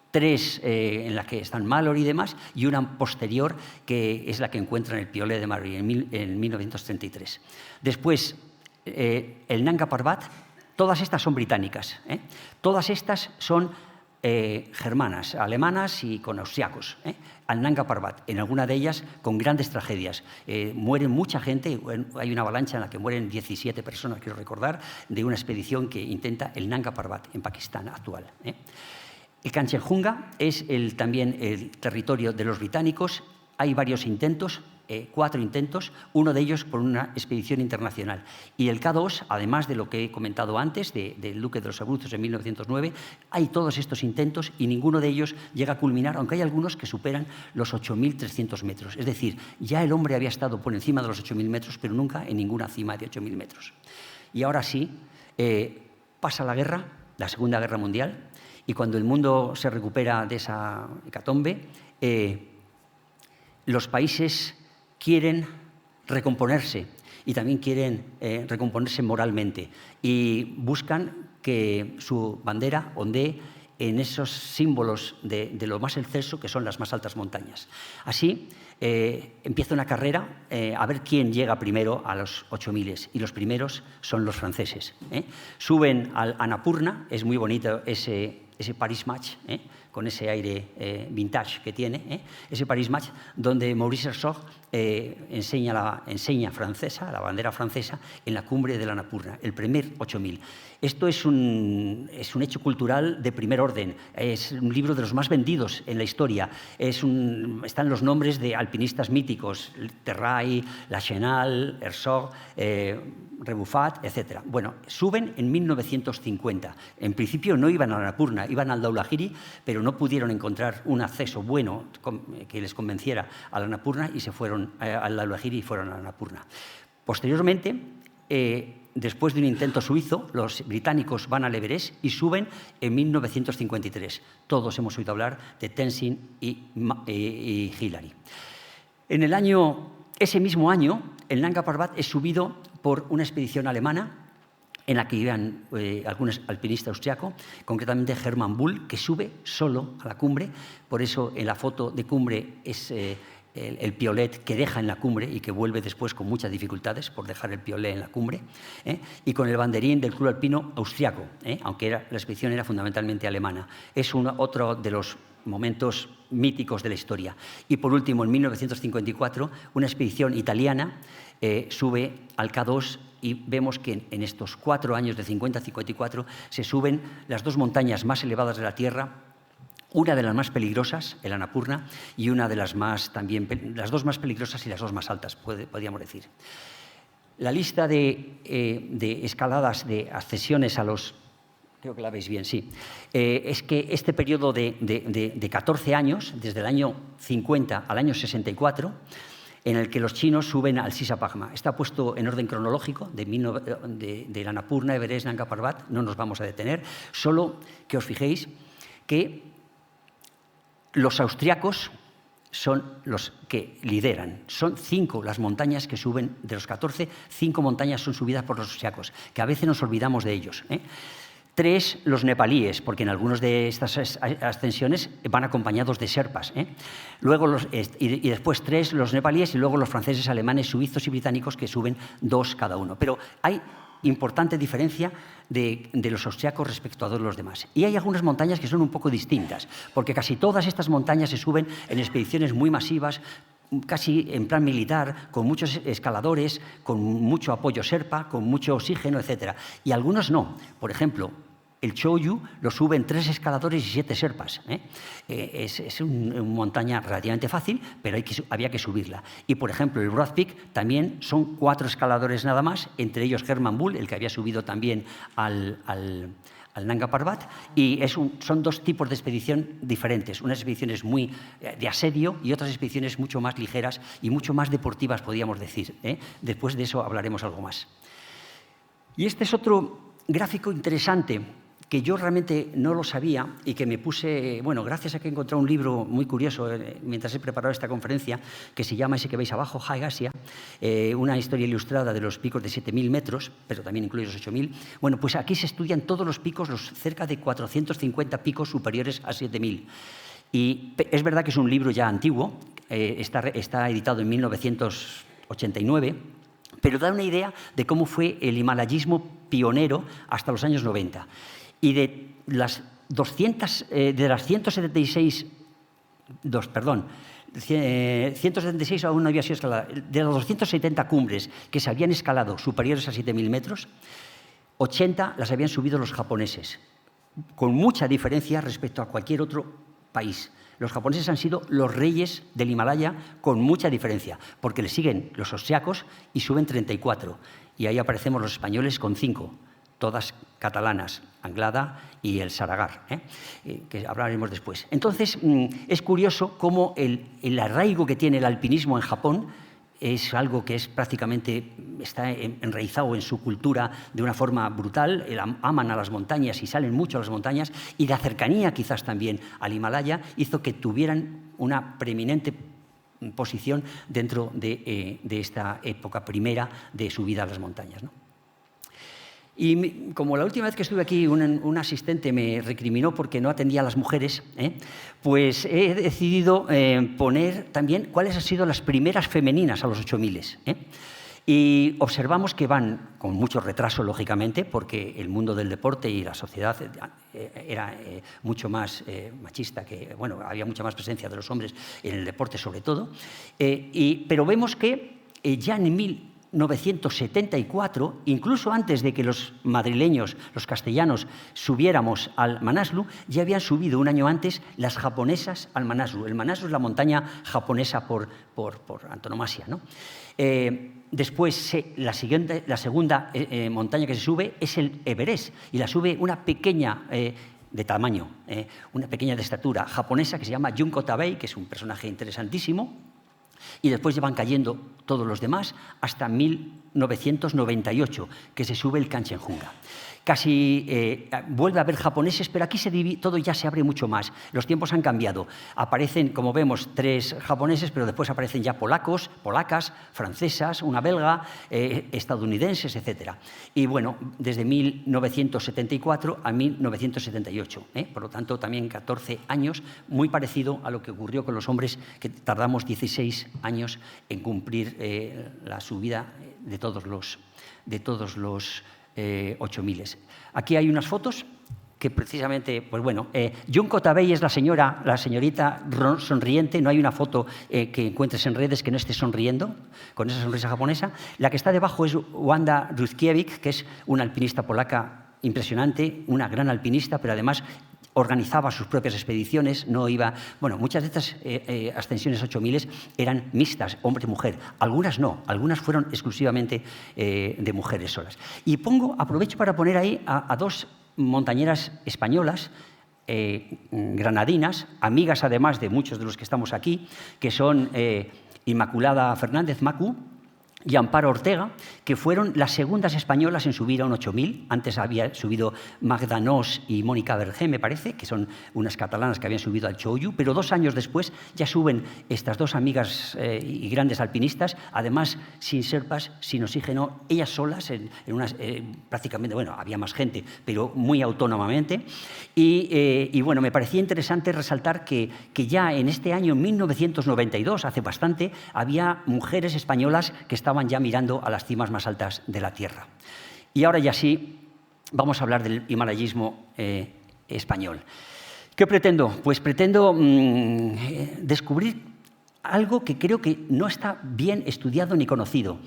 3 en las que están Mallory y demás, y una posterior que es la que encuentran el Piolé de Mallory en 1933. Después, el Nanga Parbat, todas estas son británicas, todas estas son germanas, alemanas y con austriacos, al Nanga Parbat, en alguna de ellas con grandes tragedias. Mueren mucha gente, hay una avalancha en la que mueren 17 personas, quiero recordar, de una expedición que intenta el Nanga Parbat en Pakistán actual. El Kanchenjunga es también el territorio de los británicos. Hay varios intentos, 4 intentos, uno de ellos por una expedición internacional. Y el K2, además de lo que he comentado antes, del Duque de los Abruzos en 1909, hay todos estos intentos y ninguno de ellos llega a culminar, aunque hay algunos que superan los 8.300 metros. Es decir, ya el hombre había estado por encima de los 8.000 metros, pero nunca en ninguna cima de 8.000 metros. Y ahora sí, pasa la guerra, la Segunda Guerra Mundial, y cuando el mundo se recupera de esa hecatombe, los países quieren recomponerse y también quieren recomponerse moralmente y buscan que su bandera ondee en esos símbolos de lo más excelso, que son las más altas montañas. Así empieza una carrera a ver quién llega primero a los 8000, y los primeros son los franceses. Suben al Annapurna, es muy bonito ese Paris-Match, con ese aire vintage que tiene, ese Paris-Match, donde Maurice Herzog enseña la bandera francesa en la cumbre del Annapurna, el primer 8000. Esto es un hecho cultural de primer orden, es un libro de los más vendidos en la historia, están los nombres de alpinistas míticos, Terray, Lachenal, Herzog, Rebuffat, etc. Bueno, suben en 1950. En principio no iban al Annapurna, iban al Dhaulagiri, pero no pudieron encontrar un acceso bueno que les convenciera al Annapurna y se fueron al Dhaulagiri y fueron al Annapurna. Posteriormente, después de un intento suizo, los británicos van al Everest y suben en 1953. Todos hemos oído hablar de Tenzing y Hillary. Ese mismo año, el Nanga Parbat es subido por una expedición alemana en la que iban algunos alpinistas austriacos, concretamente Hermann Bull, que sube solo a la cumbre. Por eso en la foto de cumbre es el piolet que deja en la cumbre y que vuelve después con muchas dificultades por dejar el piolet en la cumbre, y con el banderín del Club Alpino austriaco, aunque la expedición era fundamentalmente alemana. Es otro de los momentos míticos de la historia. Y por último, en 1954, una expedición italiana sube al K2 y vemos que en estos 4 años de 50 a 54 se suben las 2 montañas más elevadas de la Tierra, una de las más peligrosas, el Annapurna, y una de las las 2 más peligrosas y las 2 más altas, podríamos decir. La lista de escaladas, de ascensiones a los... Creo que la veis bien, sí. Es que este periodo de 14 años, desde el año 50 al año 64, en el que los chinos suben al Sisa Pagma. Está puesto en orden cronológico de la Annapurna, Everest, Nanga Parbat. No nos vamos a detener, solo que os fijéis que los austriacos son los que lideran. Son 5 las montañas que suben, de los 14, 5 montañas son subidas por los austriacos, que a veces nos olvidamos de ellos. 3 los nepalíes, porque en algunas de estas ascensiones van acompañados de sherpas. Luego y después 3 los nepalíes y luego los franceses, alemanes, suizos y británicos, que suben 2 cada uno. Pero hay importante diferencia de los austriacos respecto a todos los demás. Y hay algunas montañas que son un poco distintas, porque casi todas estas montañas se suben en expediciones muy masivas, casi en plan militar, con muchos escaladores, con mucho apoyo sherpa, con mucho oxígeno, etc. Y algunos no. Por ejemplo, el Choyu lo suben 3 escaladores y 7 sherpas. Es una montaña relativamente fácil, pero había que subirla. Y, por ejemplo, el Broad Peak también son 4 escaladores nada más, entre ellos Hermann Bull, el que había subido también al Nanga Parbat, y son 2 tipos de expedición diferentes. Unas expediciones muy de asedio y otras expediciones mucho más ligeras y mucho más deportivas, podríamos decir. Después de eso hablaremos algo más. Y este es otro gráfico interesante que yo realmente no lo sabía y que me puse, bueno, gracias a que he encontrado un libro muy curioso mientras he preparado esta conferencia, que se llama ese que veis abajo, High Asia, una historia ilustrada de los picos de 7.000 metros, pero también incluye los 8.000. Bueno, pues aquí se estudian todos los picos, los cerca de 450 picos superiores a 7.000. Y es verdad que es un libro ya antiguo, está editado en 1989, pero da una idea de cómo fue el himalayismo pionero hasta los años 90. Y de las 176 aún no había sido escalada. De las 270 cumbres que se habían escalado superiores a 7.000 metros, 80 las habían subido los japoneses, con mucha diferencia respecto a cualquier otro país. Los japoneses han sido los reyes del Himalaya con mucha diferencia, porque le siguen los austriacos y suben 34. Y ahí aparecemos los españoles con 5. Todas catalanas, Anglada y el Saragar, que hablaremos después. Entonces, es curioso cómo el arraigo que tiene el alpinismo en Japón es algo que está enraizado en su cultura de una forma brutal. Aman a las montañas y salen mucho a las montañas, y la cercanía quizás también al Himalaya hizo que tuvieran una preeminente posición dentro de esta época primera de subida a las montañas, ¿no? Y como la última vez que estuve aquí un asistente me recriminó porque no atendía a las mujeres, pues he decidido poner también cuáles han sido las primeras femeninas a los 8.000. Y observamos que van con mucho retraso, lógicamente, porque el mundo del deporte y la sociedad era mucho más machista, había mucha más presencia de los hombres en el deporte sobre todo. Pero vemos que ya en 1974, incluso antes de que los madrileños, los castellanos, subiéramos al Manaslu, ya habían subido un año antes las japonesas al Manaslu. El Manaslu es la montaña japonesa por antonomasia, ¿no? Después, la segunda montaña que se sube es el Everest, y la sube una pequeña de tamaño, una pequeña de estatura japonesa que se llama Junko Tabei, que es un personaje interesantísimo. Y después ya van cayendo todos los demás hasta 1998, que se sube el Kanchenjunga. Casi vuelve a haber japoneses, pero aquí todo ya se abre mucho más. Los tiempos han cambiado. Aparecen, como vemos, 3 japoneses, pero después aparecen ya polacos, polacas, francesas, una belga, estadounidenses, etc. Y bueno, desde 1974 a 1978. Por lo tanto, también 14 años, muy parecido a lo que ocurrió con los hombres, que tardamos 16 años en cumplir la subida de todos los 8.000. Aquí hay unas fotos que precisamente, pues bueno, Junko Tabei es la señorita sonriente. No hay una foto que encuentres en redes que no esté sonriendo, con esa sonrisa japonesa. La que está debajo es Wanda Rutkiewicz, que es una alpinista polaca impresionante, una gran alpinista, pero además organizaba sus propias expediciones, no iba... Bueno, muchas de estas ascensiones 8.000 eran mixtas, hombre-mujer. Algunas no, algunas fueron exclusivamente de mujeres solas. Y aprovecho para poner ahí a 2 montañeras españolas, granadinas, amigas además de muchos de los que estamos aquí, que son Inmaculada Fernández, Macu, y Amparo Ortega, que fueron las segundas españolas en subir a un 8000. Antes había subido Magda Nos y Mónica Vergé, me parece, que son unas catalanas que habían subido al Choyu, pero 2 años después ya suben estas 2 amigas y grandes alpinistas, además sin serpas, sin oxígeno, ellas solas, en unas, prácticamente, bueno, había más gente, pero muy autónomamente. Y bueno, me parecía interesante resaltar que ya en este año, en 1992, hace bastante, había mujeres españolas que estaban ya mirando a las cimas más altas de la Tierra. Y ahora ya sí, vamos a hablar del himalayismo español. ¿Qué pretendo? Pues pretendo descubrir algo que creo que no está bien estudiado ni conocido.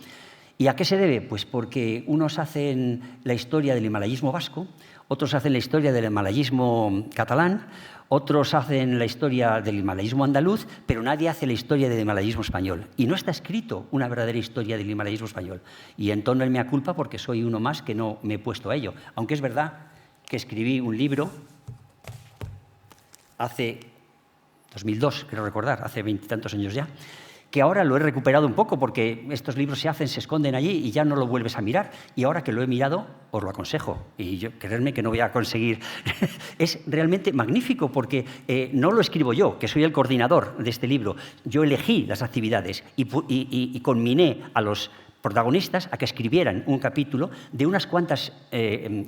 ¿Y a qué se debe? Pues porque unos hacen la historia del himalayismo vasco, otros hacen la historia del himalayismo catalán, otros hacen la historia del himalayismo andaluz, pero nadie hace la historia del himalayismo español. Y no está escrito una verdadera historia del himalayismo español. Y entono el mea culpa porque soy uno más que no me he puesto a ello. Aunque es verdad que escribí un libro hace 2002, creo recordar, hace 20 y tantos años ya, que ahora lo he recuperado un poco porque estos libros se esconden allí y ya no lo vuelves a mirar. Y ahora que lo he mirado, os lo aconsejo. Y yo, creedme que no voy a conseguir. Es realmente magnífico porque no lo escribo yo, que soy el coordinador de este libro. Yo elegí las actividades y conminé a los protagonistas a que escribieran un capítulo de unas cuantas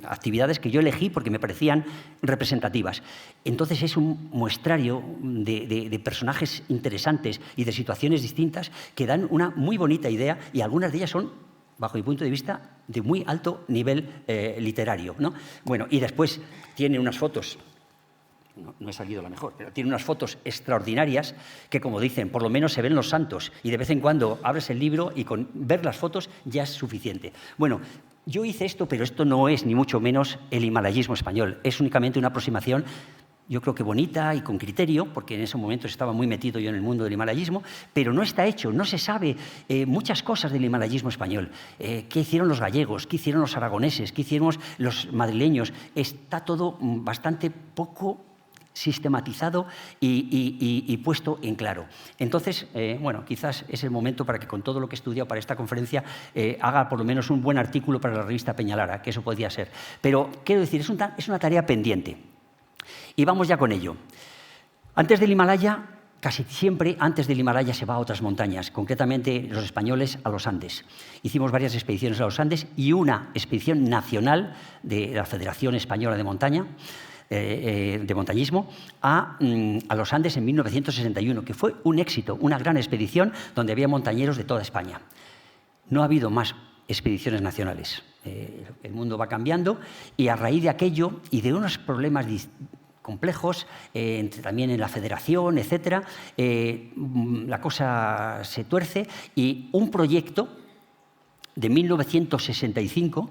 actividades que yo elegí porque me parecían representativas. Entonces es un muestrario de personajes interesantes y de situaciones distintas que dan una muy bonita idea y algunas de ellas son, bajo mi punto de vista, de muy alto nivel literario, ¿no? Bueno, y después tiene unas fotos. No he salido la mejor, pero tiene unas fotos extraordinarias que, como dicen, por lo menos se ven los santos y de vez en cuando abres el libro y con ver las fotos ya es suficiente. Bueno, yo hice esto, pero esto no es ni mucho menos el himalayismo español. Es únicamente una aproximación, yo creo que bonita y con criterio, porque en ese momento estaba muy metido yo en el mundo del himalayismo, pero no está hecho, no se sabe muchas cosas del himalayismo español. ¿Qué hicieron los gallegos? ¿Qué hicieron los aragoneses? ¿Qué hicieron los madrileños? Está todo bastante poco sistematizado y puesto en claro. Entonces, bueno, quizás es el momento para que con todo lo que he estudiado para esta conferencia haga por lo menos un buen artículo para la revista Peñalara, que eso podría ser. Pero, quiero decir, es una tarea pendiente. Y vamos ya con ello. Antes del Himalaya, casi siempre antes del Himalaya se va a otras montañas, concretamente los españoles a los Andes. Hicimos varias expediciones a los Andes y una expedición nacional de la Federación Española de Montaña, de montañismo a los Andes en 1961, que fue un éxito, una gran expedición donde había montañeros de toda España. No ha habido más expediciones nacionales. El mundo va cambiando y a raíz de aquello y de unos problemas complejos, también en la federación, etcétera, la cosa se tuerce y un proyecto de 1965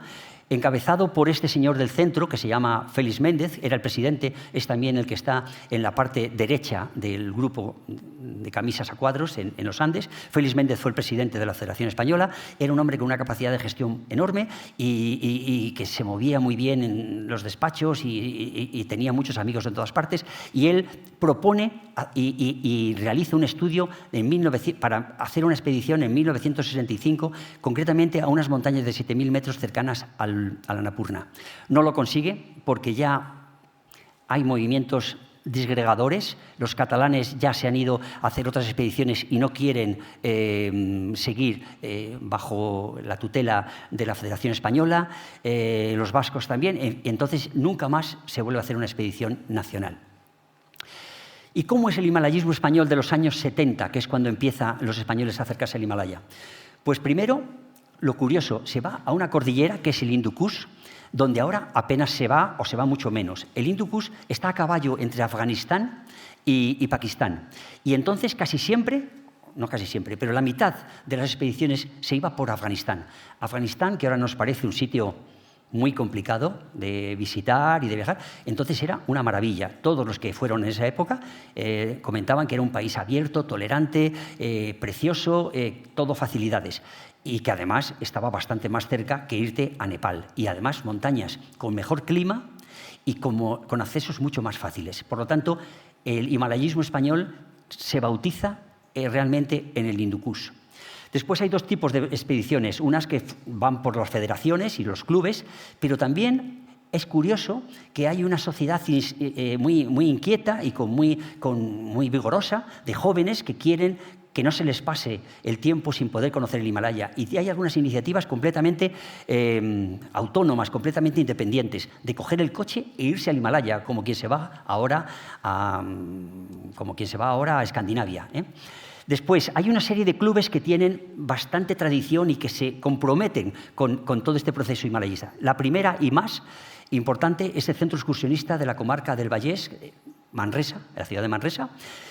encabezado por este señor del centro, que se llama Félix Méndez, era el presidente, es también el que está en la parte derecha del grupo de camisas a cuadros en los Andes. Félix Méndez fue el presidente de la Federación Española, era un hombre con una capacidad de gestión enorme y que se movía muy bien en los despachos y tenía muchos amigos en todas partes, y él propone y realiza un estudio para hacer una expedición en 1965, concretamente a unas montañas de 7.000 metros cercanas a la Annapurna. No lo consigue porque ya hay movimientos disgregadores. Los catalanes ya se han ido a hacer otras expediciones y no quieren seguir bajo la tutela de la Federación Española, los vascos también, entonces nunca más se vuelve a hacer una expedición nacional. ¿Y cómo es el himalayismo español de los años 70, que es cuando empiezan los españoles a acercarse al Himalaya? Pues primero, lo curioso, se va a una cordillera que es el Hindu Kush, donde ahora apenas se va o se va mucho menos. El Hindu Kush está a caballo entre Afganistán y Pakistán. Y entonces casi siempre, no casi siempre, pero la mitad de las expediciones se iba por Afganistán. Afganistán, que ahora nos parece un sitio muy complicado de visitar y de viajar, entonces era una maravilla. Todos los que fueron en esa época comentaban que era un país abierto, tolerante, precioso, todo facilidades, y que además estaba bastante más cerca que irte a Nepal, y además montañas con mejor clima y con accesos mucho más fáciles. Por lo tanto, el himalayismo español se bautiza realmente en el Hindu Kush. Después hay dos tipos de expediciones, unas que van por las federaciones y los clubes, pero también es curioso que hay una sociedad muy inquieta y muy vigorosa de jóvenes que quieren que no se les pase el tiempo sin poder conocer el Himalaya. Y hay algunas iniciativas completamente autónomas, completamente independientes, de coger el coche e irse al Himalaya, como quien se va ahora a Escandinavia, ¿eh? Después, hay una serie de clubes que tienen bastante tradición y que se comprometen con todo este proceso himalayista. La primera y más importante es el Centro Excursionista de la comarca del Vallés, Manresa, la ciudad de Manresa,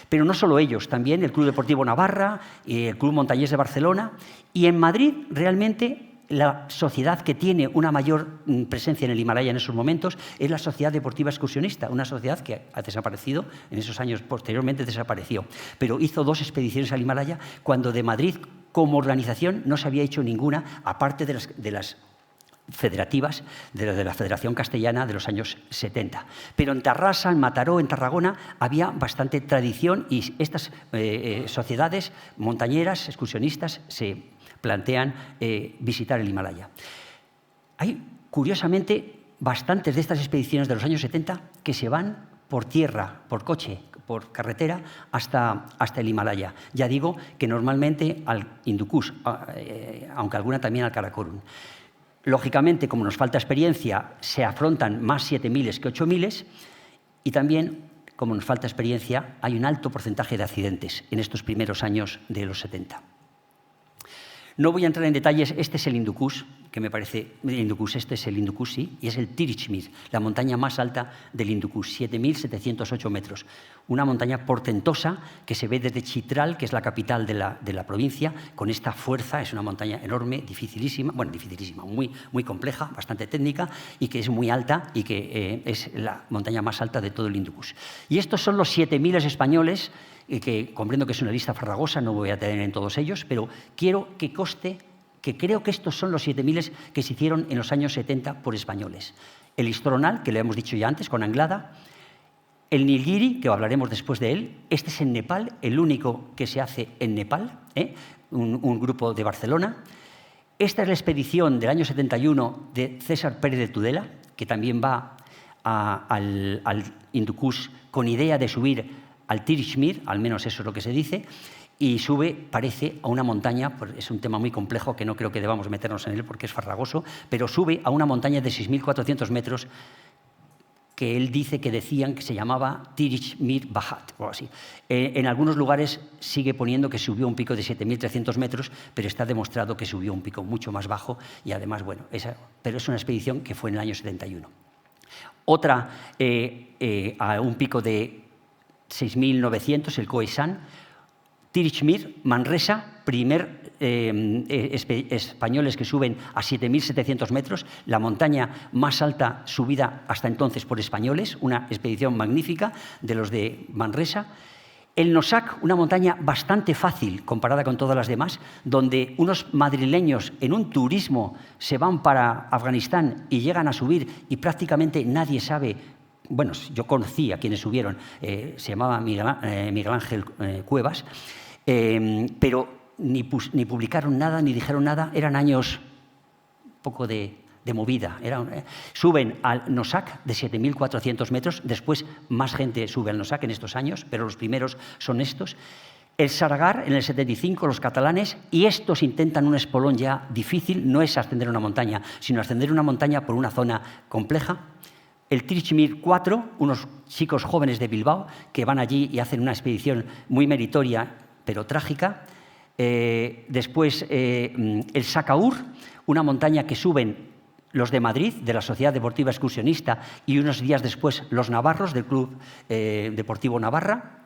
pero no solo ellos, también el Club Deportivo Navarra, el Club Montañés de Barcelona, y en Madrid realmente la sociedad que tiene una mayor presencia en el Himalaya en esos momentos es la Sociedad Deportiva Excursionista, una sociedad que ha desaparecido, en esos años posteriormente desapareció, pero hizo 2 expediciones al Himalaya cuando de Madrid como organización no se había hecho ninguna, aparte de las federativas de la Federación Castellana de los años 70. Pero en Tarrasa, en Mataró, en Tarragona, había bastante tradición y estas sociedades montañeras, excursionistas, se plantean visitar el Himalaya. Hay, curiosamente, bastantes de estas expediciones de los años 70 que se van por tierra, por coche, por carretera, hasta el Himalaya. Ya digo que normalmente al Hindu Kush, aunque alguna también al Karakorum. Lógicamente, como nos falta experiencia, se afrontan más 7.000 que 8.000 y también, como nos falta experiencia, hay un alto porcentaje de accidentes en estos primeros años de los 70. No voy a entrar en detalles, este es el Hindu Kush, que me parece, este es el Hindu Kush, sí, y es el Tirich-Mir, la montaña más alta del Hindu Kush, 7.708 metros. Una montaña portentosa que se ve desde Chitral, que es la capital de la provincia, con esta fuerza, es una montaña enorme, dificilísima, muy compleja, bastante técnica, y que es muy alta y que es la montaña más alta de todo el Hindu Kush. Y estos son los 7.000 españoles, que comprendo que es una lista farragosa, no voy a tener en todos ellos, pero quiero que conste que creo que estos son los 7.000 que se hicieron en los años 70 por españoles. El Istronal, que lo hemos dicho ya antes, con Anglada, el Nilgiri, que hablaremos después de él, este es en Nepal, el único que se hace en Nepal, un grupo de Barcelona. Esta es la expedición del año 71 de César Pérez de Tudela, que también va al Hindu Kush con idea de subir al Tirich-Mir, al menos eso es lo que se dice, y sube, parece, a una montaña, pues es un tema muy complejo que no creo que debamos meternos en él porque es farragoso, pero sube a una montaña de 6.400 metros que él dice que decían que se llamaba Tirich-Mir Bahat, o así. En algunos lugares sigue poniendo que subió un pico de 7.300 metros, pero está demostrado que subió un pico mucho más bajo y además, bueno, pero es una expedición que fue en el año 71. Otra a un pico de 6.900, el Khoisan, Tirich-Mir, Manresa, españoles que suben a 7.700 metros, la montaña más alta subida hasta entonces por españoles, una expedición magnífica de los de Manresa. El Nosak, una montaña bastante fácil comparada con todas las demás, donde unos madrileños en un turismo se van para Afganistán y llegan a subir y prácticamente nadie sabe. Bueno, yo conocí a quienes subieron, se llamaba Miguel Ángel Cuevas, pero ni publicaron nada, ni dijeron nada, eran años un poco de movida. Suben al Nosak de 7.400 metros, después más gente sube al Nosak en estos años, pero los primeros son estos. El Saragar, en el 75, los catalanes, y estos intentan un espolón ya difícil, no es ascender una montaña, sino ascender una montaña por una zona compleja. El Tirich-Mir 4, unos chicos jóvenes de Bilbao que van allí y hacen una expedición muy meritoria, pero trágica. Después, el Sacaur, una montaña que suben los de Madrid, de la Sociedad Deportiva Excursionista, y unos días después los navarros del Club Deportivo Navarra.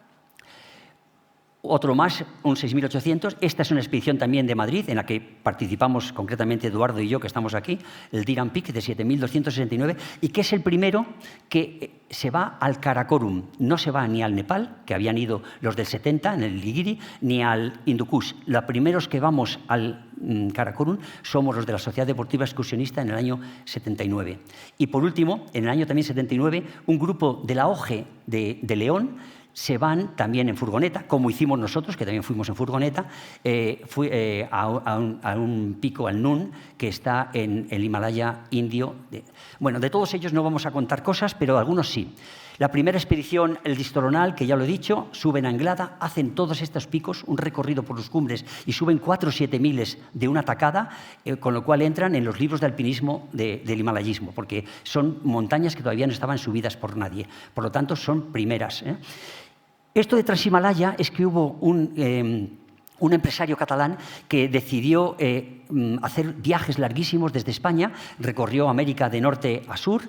Otro más, un 6.800. Esta es una expedición también de Madrid, en la que participamos concretamente Eduardo y yo, que estamos aquí, el Diran Peak de 7.269, y que es el primero que se va al Karakorum. No se va ni al Nepal, que habían ido los del 70, en el Nilgiri, ni al Hindu Kush. Los primeros que vamos al Karakorum, somos los de la Sociedad Deportiva Excursionista en el año 79. Y por último, en el año también 79, un grupo de la OGE de León se van también en furgoneta, como hicimos nosotros, que también fuimos en furgoneta, a un pico, al Nun, que está en el Himalaya indio. Bueno, de todos ellos no vamos a contar cosas, pero algunos sí. La primera expedición, el Distoronal, que ya lo he dicho, suben a Anglada, hacen todos estos picos, un recorrido por los cumbres y suben 4 o 7 miles de una tacada, con lo cual entran en los libros de alpinismo del himalayismo, porque son montañas que todavía no estaban subidas por nadie. Por lo tanto, son primeras. Esto de Transhimalaya es que hubo un empresario catalán que decidió hacer viajes larguísimos desde España, recorrió América de norte a sur,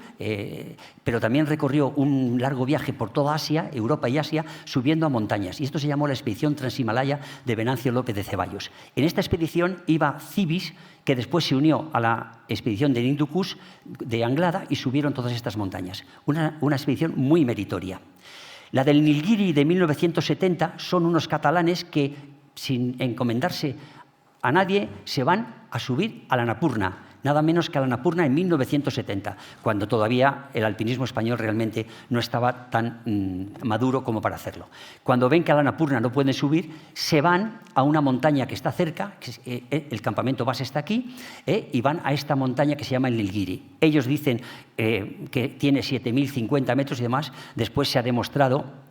pero también recorrió un largo viaje por toda Asia, Europa y Asia, subiendo a montañas. Y esto se llamó la expedición Transhimalaya de Venancio López de Ceballos. En esta expedición iba Cibis, que después se unió a la expedición de Hindu Kush de Anglada y subieron todas estas montañas. Una expedición muy meritoria. La del Nilgiri de 1970 son unos catalanes que, sin encomendarse a nadie, se van a subir a la Annapurna, nada menos que a la Annapurna en 1970, cuando todavía el alpinismo español realmente no estaba tan maduro como para hacerlo. Cuando ven que a la Annapurna no pueden subir, se van a una montaña que está cerca, el campamento base está aquí, y van a esta montaña que se llama el Nilgiri. Ellos dicen que tiene 7.050 metros y demás. Después se ha demostrado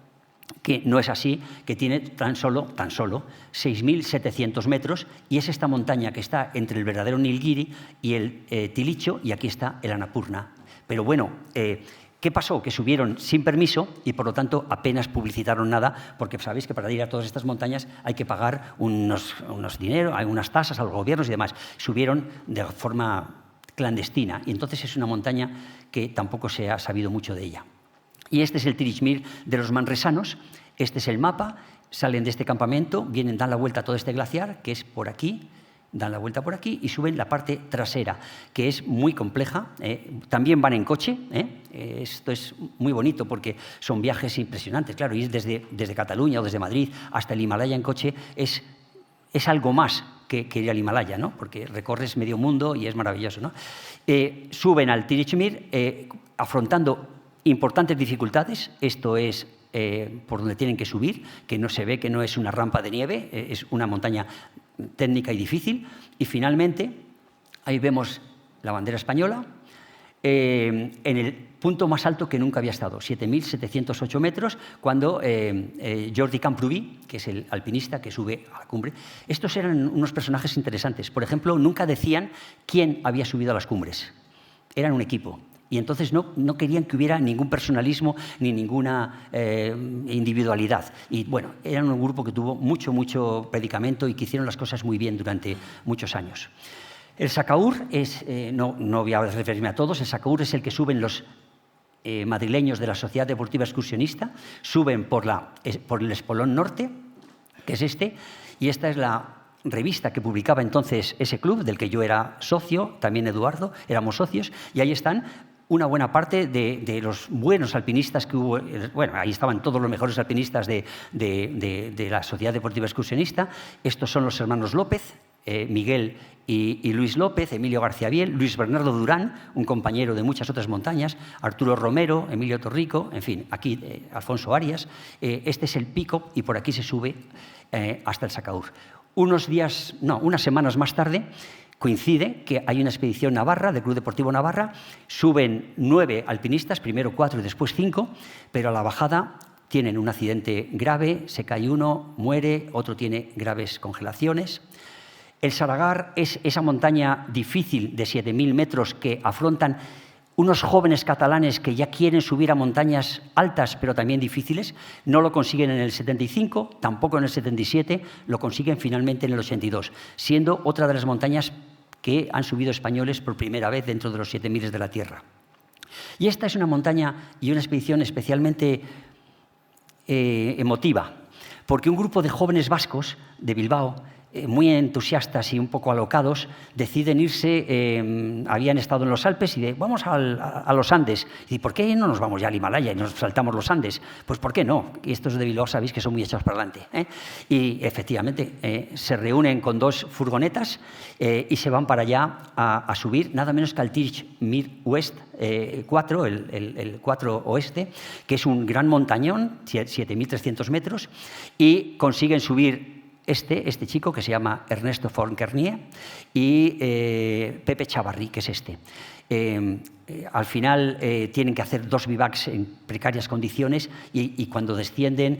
que no es así, que tiene tan solo 6.700 metros, y es esta montaña que está entre el verdadero Nilgiri y el Tilicho, y aquí está el Annapurna. Pero bueno, ¿qué pasó? Que subieron sin permiso y, por lo tanto, apenas publicitaron nada, porque sabéis que para ir a todas estas montañas hay que pagar unos dinero, hay unas tasas a los gobiernos y demás. Subieron de forma clandestina, y entonces es una montaña que tampoco se ha sabido mucho de ella. Y este es el Tirishmir de los manresanos. Este es el mapa. Salen de este campamento, vienen, dan la vuelta a todo este glaciar, que es por aquí, dan la vuelta por aquí y suben la parte trasera, que es muy compleja. También van en coche. Esto es muy bonito porque son viajes impresionantes. Claro, ir desde Cataluña o desde Madrid hasta el Himalaya en coche es algo más que ir al Himalaya, ¿no? Porque recorres medio mundo y es maravilloso, ¿no? Suben al Tirishmir afrontando importantes dificultades. Esto es por donde tienen que subir, que no se ve, que no es una rampa de nieve, es una montaña técnica y difícil. Y finalmente, ahí vemos la bandera española en el punto más alto que nunca había estado, 7.708 metros, cuando Jordi Camprubí, que es el alpinista que sube a la cumbre. Estos eran unos personajes interesantes. Por ejemplo, nunca decían quién había subido a las cumbres. Eran un equipo. Y entonces no querían que hubiera ningún personalismo ni ninguna individualidad. Y bueno, eran un grupo que tuvo mucho predicamento y que hicieron las cosas muy bien durante muchos años. El Sacaur es, no voy a referirme a todos, el Sacaur es el que suben los madrileños de la Sociedad Deportiva Excursionista, suben por el Espolón Norte, que es este, y esta es la revista que publicaba entonces ese club, del que yo era socio, también Eduardo, éramos socios, y ahí están una buena parte de los buenos alpinistas que hubo. Bueno, ahí estaban todos los mejores alpinistas de la Sociedad Deportiva Excursionista. Estos son los hermanos López, Miguel y Luis López, Emilio García Biel, Luis Bernardo Durán, un compañero de muchas otras montañas, Arturo Romero, Emilio Torrico, en fin, aquí Alfonso Arias. Este es el pico y por aquí se sube hasta el Sacaur. Unas semanas más tarde, coincide que hay una expedición navarra, del Club Deportivo Navarra, suben 9 alpinistas, primero 4 y después 5, pero a la bajada tienen un accidente grave, se cae uno, muere, otro tiene graves congelaciones. El Saragar es esa montaña difícil de 7.000 metros que afrontan unos jóvenes catalanes que ya quieren subir a montañas altas, pero también difíciles. No lo consiguen en el 75, tampoco en el 77, lo consiguen finalmente en el 82, siendo otra de las montañas que han subido españoles por primera vez dentro de los 7.000 de la Tierra. Y esta es una montaña y una expedición especialmente emotiva, porque un grupo de jóvenes vascos de Bilbao muy entusiastas y un poco alocados, deciden irse, habían estado en los Alpes y vamos a los Andes. Y ¿por qué no nos vamos ya al Himalaya y nos saltamos los Andes? Pues ¿por qué no? Y estos de Bilbao sabéis que son muy echados para adelante. Y efectivamente se reúnen con 2 furgonetas y se van para allá a subir nada menos que al Tirch Mir West 4, el 4 Oeste, que es un gran montañón, 7.300 metros, y consiguen subir este chico que se llama Ernesto Fournier y Pepe Chavarri, que es este. Al final tienen que hacer 2 bivacs en precarias condiciones y cuando descienden,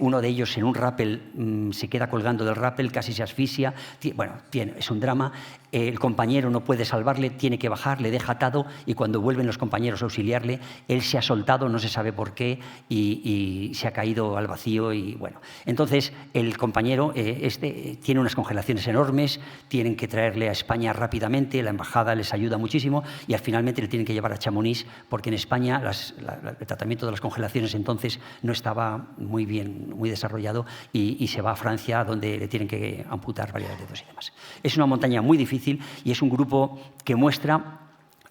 uno de ellos en un rappel se queda colgando del rappel, casi se asfixia. Bueno, es un drama. El compañero no puede salvarle, tiene que bajar, le deja atado y cuando vuelven los compañeros a auxiliarle, él se ha soltado, no se sabe por qué y se ha caído al vacío. Y bueno, entonces el compañero tiene unas congelaciones enormes, tienen que traerle a España rápidamente, la embajada les ayuda muchísimo y finalmente le tienen que llevar a Chamonix porque en España el tratamiento de las congelaciones entonces no estaba muy bien, muy desarrollado y se va a Francia donde le tienen que amputar varios dedos y demás. Es una montaña muy difícil y es un grupo que muestra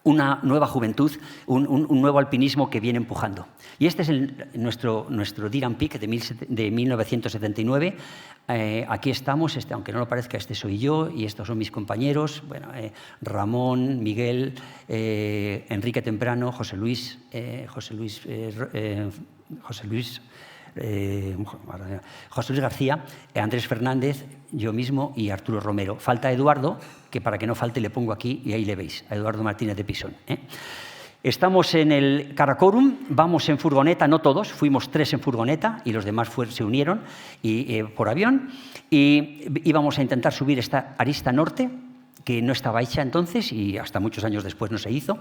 una nueva juventud, un nuevo alpinismo que viene empujando. Y este es nuestro Diran Peak de 1979. Aquí estamos, aunque no lo parezca, este soy yo y estos son mis compañeros. Bueno, Ramón, Miguel, Enrique Temprano, José Luis García, Andrés Fernández, yo mismo y Arturo Romero. Falta Eduardo, que para que no falte le pongo aquí y ahí le veis, a Eduardo Martínez de Pisón. Estamos en el Karakorum, vamos en furgoneta, no todos, fuimos 3 en furgoneta y los demás se unieron por avión y íbamos a intentar subir esta arista norte, que no estaba hecha entonces y hasta muchos años después no se hizo,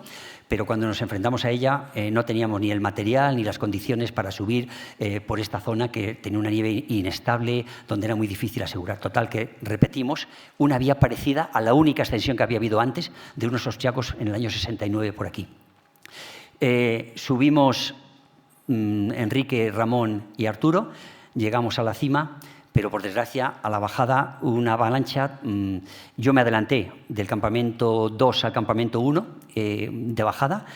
pero cuando nos enfrentamos a ella no teníamos ni el material ni las condiciones para subir por esta zona que tenía una nieve inestable, donde era muy difícil asegurar. Total, que repetimos una vía parecida a la única extensión que había habido antes de unos austriacos en el año 69 por aquí. Subimos Enrique, Ramón y Arturo, llegamos a la cima, pero por desgracia a la bajada una avalancha. Yo me adelanté del campamento 2 al campamento 1 de bajada,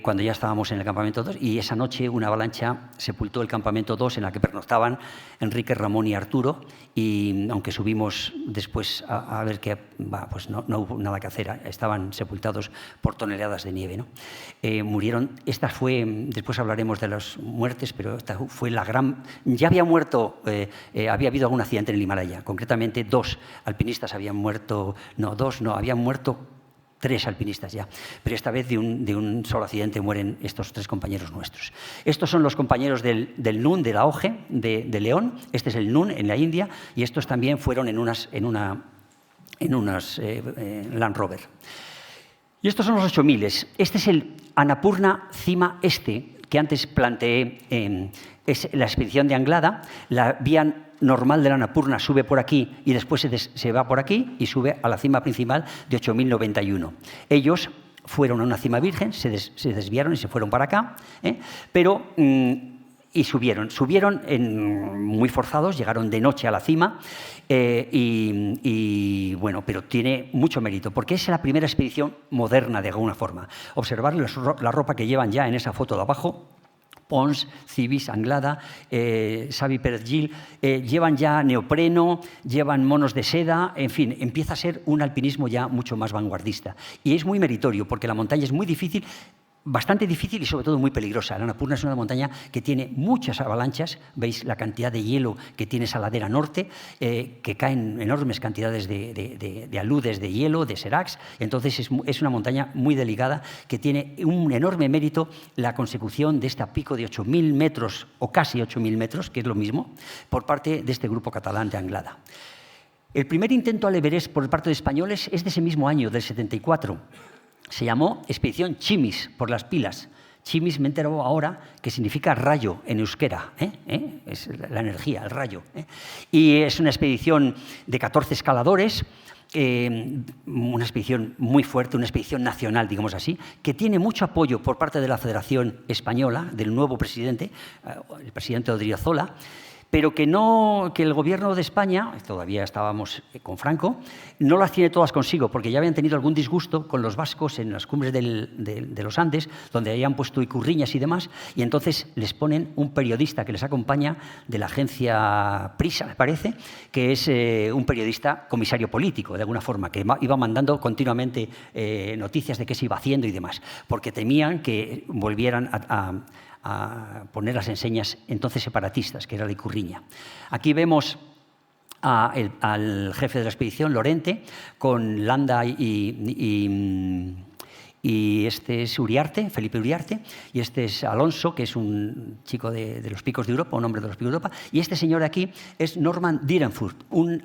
cuando ya estábamos en el campamento 2, y esa noche una avalancha sepultó el campamento 2 en la que pernoctaban Enrique, Ramón y Arturo, y aunque subimos después a ver que pues no hubo nada que hacer, estaban sepultados por toneladas de nieve, ¿no? Murieron, esta fue, después hablaremos de las muertes, pero esta fue la gran... Ya había muerto, había habido algún accidente en el Himalaya, concretamente 2 alpinistas habían muerto, habían muerto 3 alpinistas ya, pero esta vez de un solo accidente mueren estos 3 compañeros nuestros. Estos son los compañeros del NUN, de la OGE, de León. Este es el NUN en la India y estos también fueron en unas Land Rover. Y estos son los 8000. Este es el Annapurna Cima Este, que antes planteé. Es la expedición de Anglada. La vía normal de la Annapurna sube por aquí y después se va por aquí y sube a la cima principal de 8091. Ellos fueron a una cima virgen, se desviaron y se fueron para acá, pero y subieron muy forzados, llegaron de noche a la cima y bueno, pero tiene mucho mérito porque es la primera expedición moderna de alguna forma. Observar la ropa que llevan ya en esa foto de abajo. Pons, Cibis, Anglada, Xavi Pérez Gil, llevan ya neopreno, llevan monos de seda, en fin, empieza a ser un alpinismo ya mucho más vanguardista. Y es muy meritorio porque la montaña es muy difícil, bastante difícil y sobre todo muy peligrosa. La Annapurna es una montaña que tiene muchas avalanchas, veis la cantidad de hielo que tiene esa ladera norte, que caen enormes cantidades de aludes de hielo, de seracs. Entonces es una montaña muy delicada que tiene un enorme mérito la consecución de este pico de 8000 metros o casi 8000 metros, que es lo mismo, por parte de este grupo catalán de Anglada. El primer intento al Everest por parte de españoles es de ese mismo año, del 74. Se llamó Expedición Chimis, por las pilas. Chimis, me he enterado ahora, que significa rayo en euskera. Es la energía, el rayo. Y es una expedición de 14 escaladores, una expedición muy fuerte, una expedición nacional, digamos así, que tiene mucho apoyo por parte de la Federación Española, del nuevo presidente, el presidente Odriozola, pero que el Gobierno de España, todavía estábamos con Franco, no las tiene todas consigo, porque ya habían tenido algún disgusto con los vascos en las cumbres de los Andes, donde habían puesto icurriñas y demás, y entonces les ponen un periodista que les acompaña de la agencia Prisa, me parece, que es un periodista comisario político, de alguna forma, que iba mandando continuamente noticias de qué se iba haciendo y demás, porque temían que volvieran a poner las enseñas entonces separatistas, que era la Icurriña. Aquí vemos al jefe de la expedición, Lorente, con Landa y este es Uriarte, Felipe Uriarte, y este es Alonso, que es un chico de los Picos de Europa, un hombre de los Picos de Europa, y este señor de aquí es Norman Dyrenfurt, un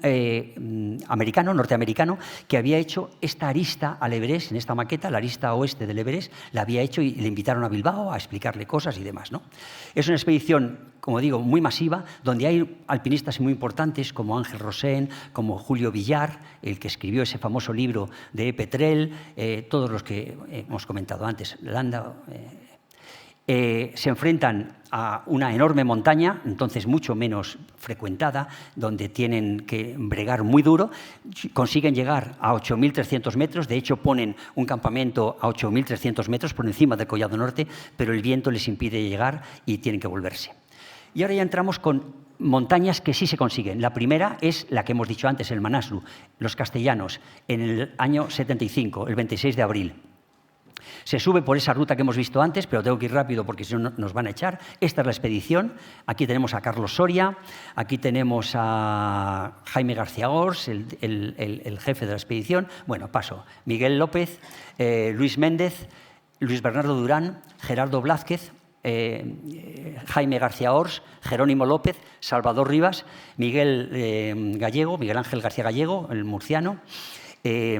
norteamericano, que había hecho esta arista al Everest, en esta maqueta, la arista oeste del Everest, la había hecho y le invitaron a Bilbao a explicarle cosas y demás, ¿no? Es una expedición, como digo, muy masiva, donde hay alpinistas muy importantes como Ángel Rosén, como Julio Villar, el que escribió ese famoso libro de Petrel, todos los que hemos comentado antes, Landa, se enfrentan a una enorme montaña, entonces mucho menos frecuentada, donde tienen que bregar muy duro, consiguen llegar a 8.300 metros, de hecho ponen un campamento a 8.300 metros por encima del Collado Norte, pero el viento les impide llegar y tienen que volverse. Y ahora ya entramos con montañas que sí se consiguen. La primera es la que hemos dicho antes, el Manaslu, los castellanos, en el año 75, el 26 de abril. Se sube por esa ruta que hemos visto antes, pero tengo que ir rápido porque si no nos van a echar. Esta es la expedición. Aquí tenemos a Carlos Soria, aquí tenemos a Jaime García Ors, el jefe de la expedición. Bueno, paso. Miguel López, Luis Méndez, Luis Bernardo Durán, Gerardo Blázquez, Jaime García Ors, Jerónimo López, Salvador Rivas, Miguel Gallego, Miguel Ángel García Gallego, el murciano,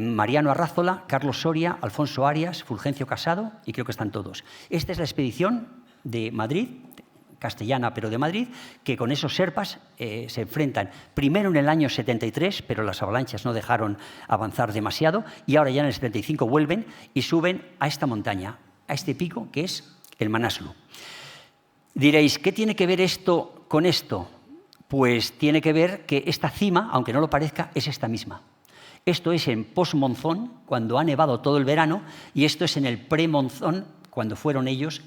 Mariano Arrázola, Carlos Soria, Alfonso Arias, Fulgencio Casado, y creo que están todos. Esta es la expedición de Madrid, castellana pero de Madrid, que con esos sherpas se enfrentan primero en el año 73, pero las avalanchas no dejaron avanzar demasiado, y ahora ya en el 75 vuelven y suben a esta montaña, a este pico que es el Manaslu. Diréis, ¿qué tiene que ver esto con esto? Pues tiene que ver que esta cima, aunque no lo parezca, es esta misma. Esto es en post-monzón, cuando ha nevado todo el verano, y esto es en el pre-monzón, cuando fueron ellos.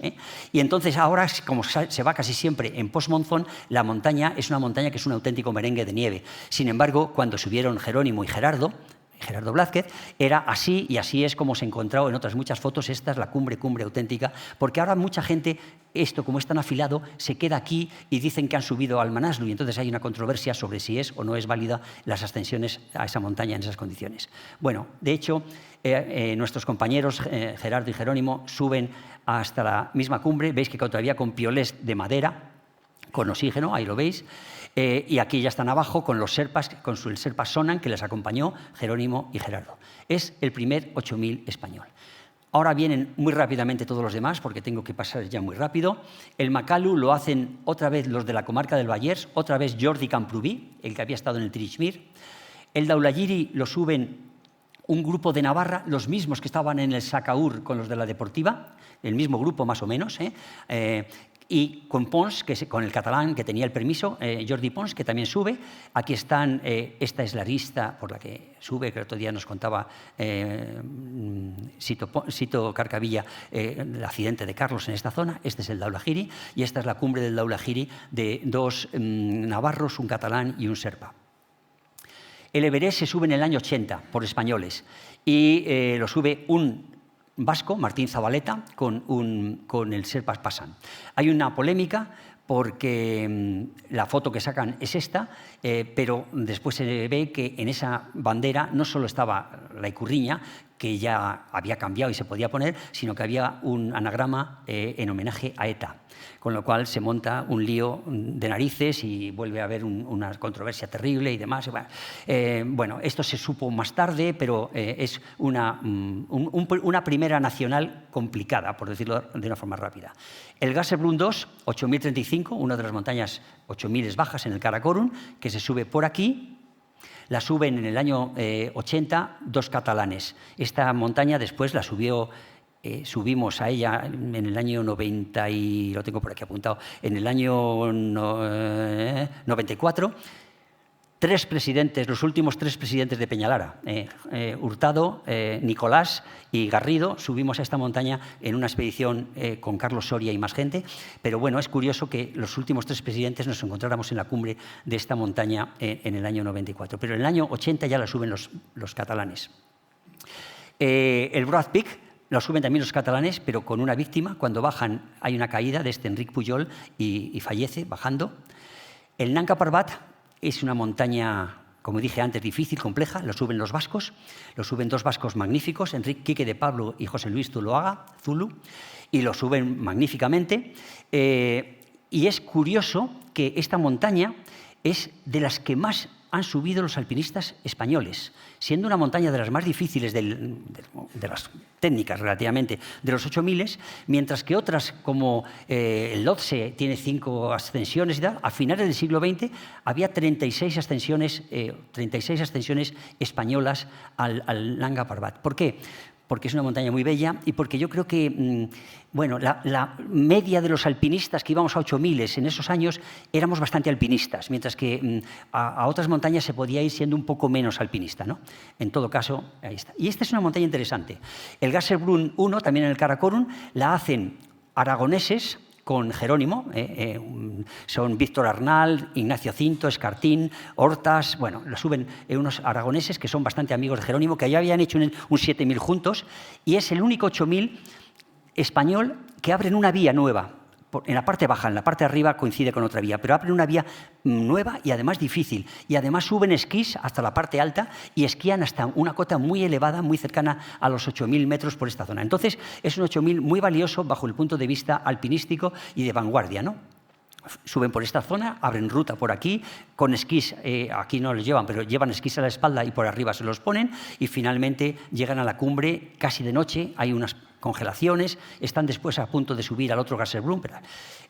Y entonces ahora, como se va casi siempre en post-monzón, la montaña es una montaña que es un auténtico merengue de nieve. Sin embargo, cuando subieron Jerónimo y Gerardo Blázquez, era así, y así es como se ha encontrado en otras muchas fotos. Esta es la cumbre auténtica, porque ahora mucha gente, esto como es tan afilado, se queda aquí y dicen que han subido al Manaslu, y entonces hay una controversia sobre si es o no es válida las ascensiones a esa montaña en esas condiciones. Bueno, de hecho, nuestros compañeros Gerardo y Jerónimo suben hasta la misma cumbre, veis que todavía con piolés de madera, con oxígeno, ahí lo veis. Y aquí ya están abajo con los sherpas, con el sherpa Sonan, que les acompañó Jerónimo y Gerardo. Es el primer 8000 español. Ahora vienen muy rápidamente todos los demás, porque tengo que pasar ya muy rápido. El Makalu lo hacen otra vez los de la comarca del Vallès, otra vez Jordi Camprubí, el que había estado en el Tirixmir. El Daulagiri lo suben un grupo de Navarra, los mismos que estaban en el Sacaur con los de la Deportiva, el mismo grupo más o menos, y con Pons, con el catalán que tenía el permiso, Jordi Pons, que también sube. Aquí están, esta es la lista por la que sube, que el otro día nos contaba Sito Carcavilla, el accidente de Carlos en esta zona. Este es el Daulagiri, y esta es la cumbre del Daulagiri de dos navarros, un catalán y un serpa. El Everest se sube en el año 80 por españoles, y lo sube un vasco, Martín Zabaleta, con el Sherpa Passan. Hay una polémica porque la foto que sacan es esta, pero después se ve que en esa bandera no solo estaba la Icurriña, que ya había cambiado y se podía poner, sino que había un anagrama en homenaje a ETA, con lo cual se monta un lío de narices y vuelve a haber una controversia terrible y demás. Bueno, esto se supo más tarde, pero es una primera nacional complicada, por decirlo de una forma rápida. El Gasserbrunn 2, 8035, una de las montañas 8000 bajas en el Karakorum, que se sube por aquí. La suben en el año 80 dos catalanes. Esta montaña después la subió subimos a ella en el año 90, y lo tengo por aquí apuntado, en el año 94, los últimos 3 presidentes de Peñalara, Hurtado, Nicolás y Garrido, subimos a esta montaña en una expedición con Carlos Soria y más gente, pero bueno, es curioso que los últimos 3 presidentes nos encontráramos en la cumbre de esta montaña en el año 94, pero en el año 80 ya la suben los catalanes. El Broad Peak lo suben también los catalanes, pero con una víctima. Cuando bajan hay una caída de Enric Pujol y fallece bajando. El Nanga Parbat es una montaña, como dije antes, difícil, compleja. Lo suben los vascos, lo suben 2 vascos magníficos, Enrique Quique de Pablo y José Luis Zuloaga, Zulu, y lo suben magníficamente. Y es curioso que esta montaña es de las que más han subido los alpinistas españoles, siendo una montaña de las más difíciles de las técnicas relativamente de los 8000, mientras que otras como el Lhotse tiene 5 ascensiones y tal. A finales del siglo XX había 36 ascensiones españolas al Nanga Parbat. ¿Por qué? Porque es una montaña muy bella y porque yo creo que bueno, la media de los alpinistas que íbamos a 8000 en esos años éramos bastante alpinistas, mientras que a otras montañas se podía ir siendo un poco menos alpinista, ¿no? En todo caso, ahí está. Y esta es una montaña interesante. El Gasserbrunn 1, también en el Karakorum, la hacen aragoneses con Jerónimo, son Víctor Arnal, Ignacio Cinto, Escartín, Hortas, bueno, lo suben unos aragoneses que son bastante amigos de Jerónimo, que ya habían hecho un 7000 juntos, y es el único 8000 español que abren una vía nueva. En la parte baja, en la parte de arriba coincide con otra vía, pero abren una vía nueva y además difícil. Y además suben esquís hasta la parte alta y esquían hasta una cota muy elevada, muy cercana a los 8000 metros por esta zona. Entonces, es un 8000 muy valioso bajo el punto de vista alpinístico y de vanguardia, ¿no? Suben por esta zona, abren ruta por aquí, con esquís, aquí no los llevan, pero llevan esquís a la espalda y por arriba se los ponen, y finalmente llegan a la cumbre casi de noche, hay unas congelaciones, están después a punto de subir al otro Gasserbrunn.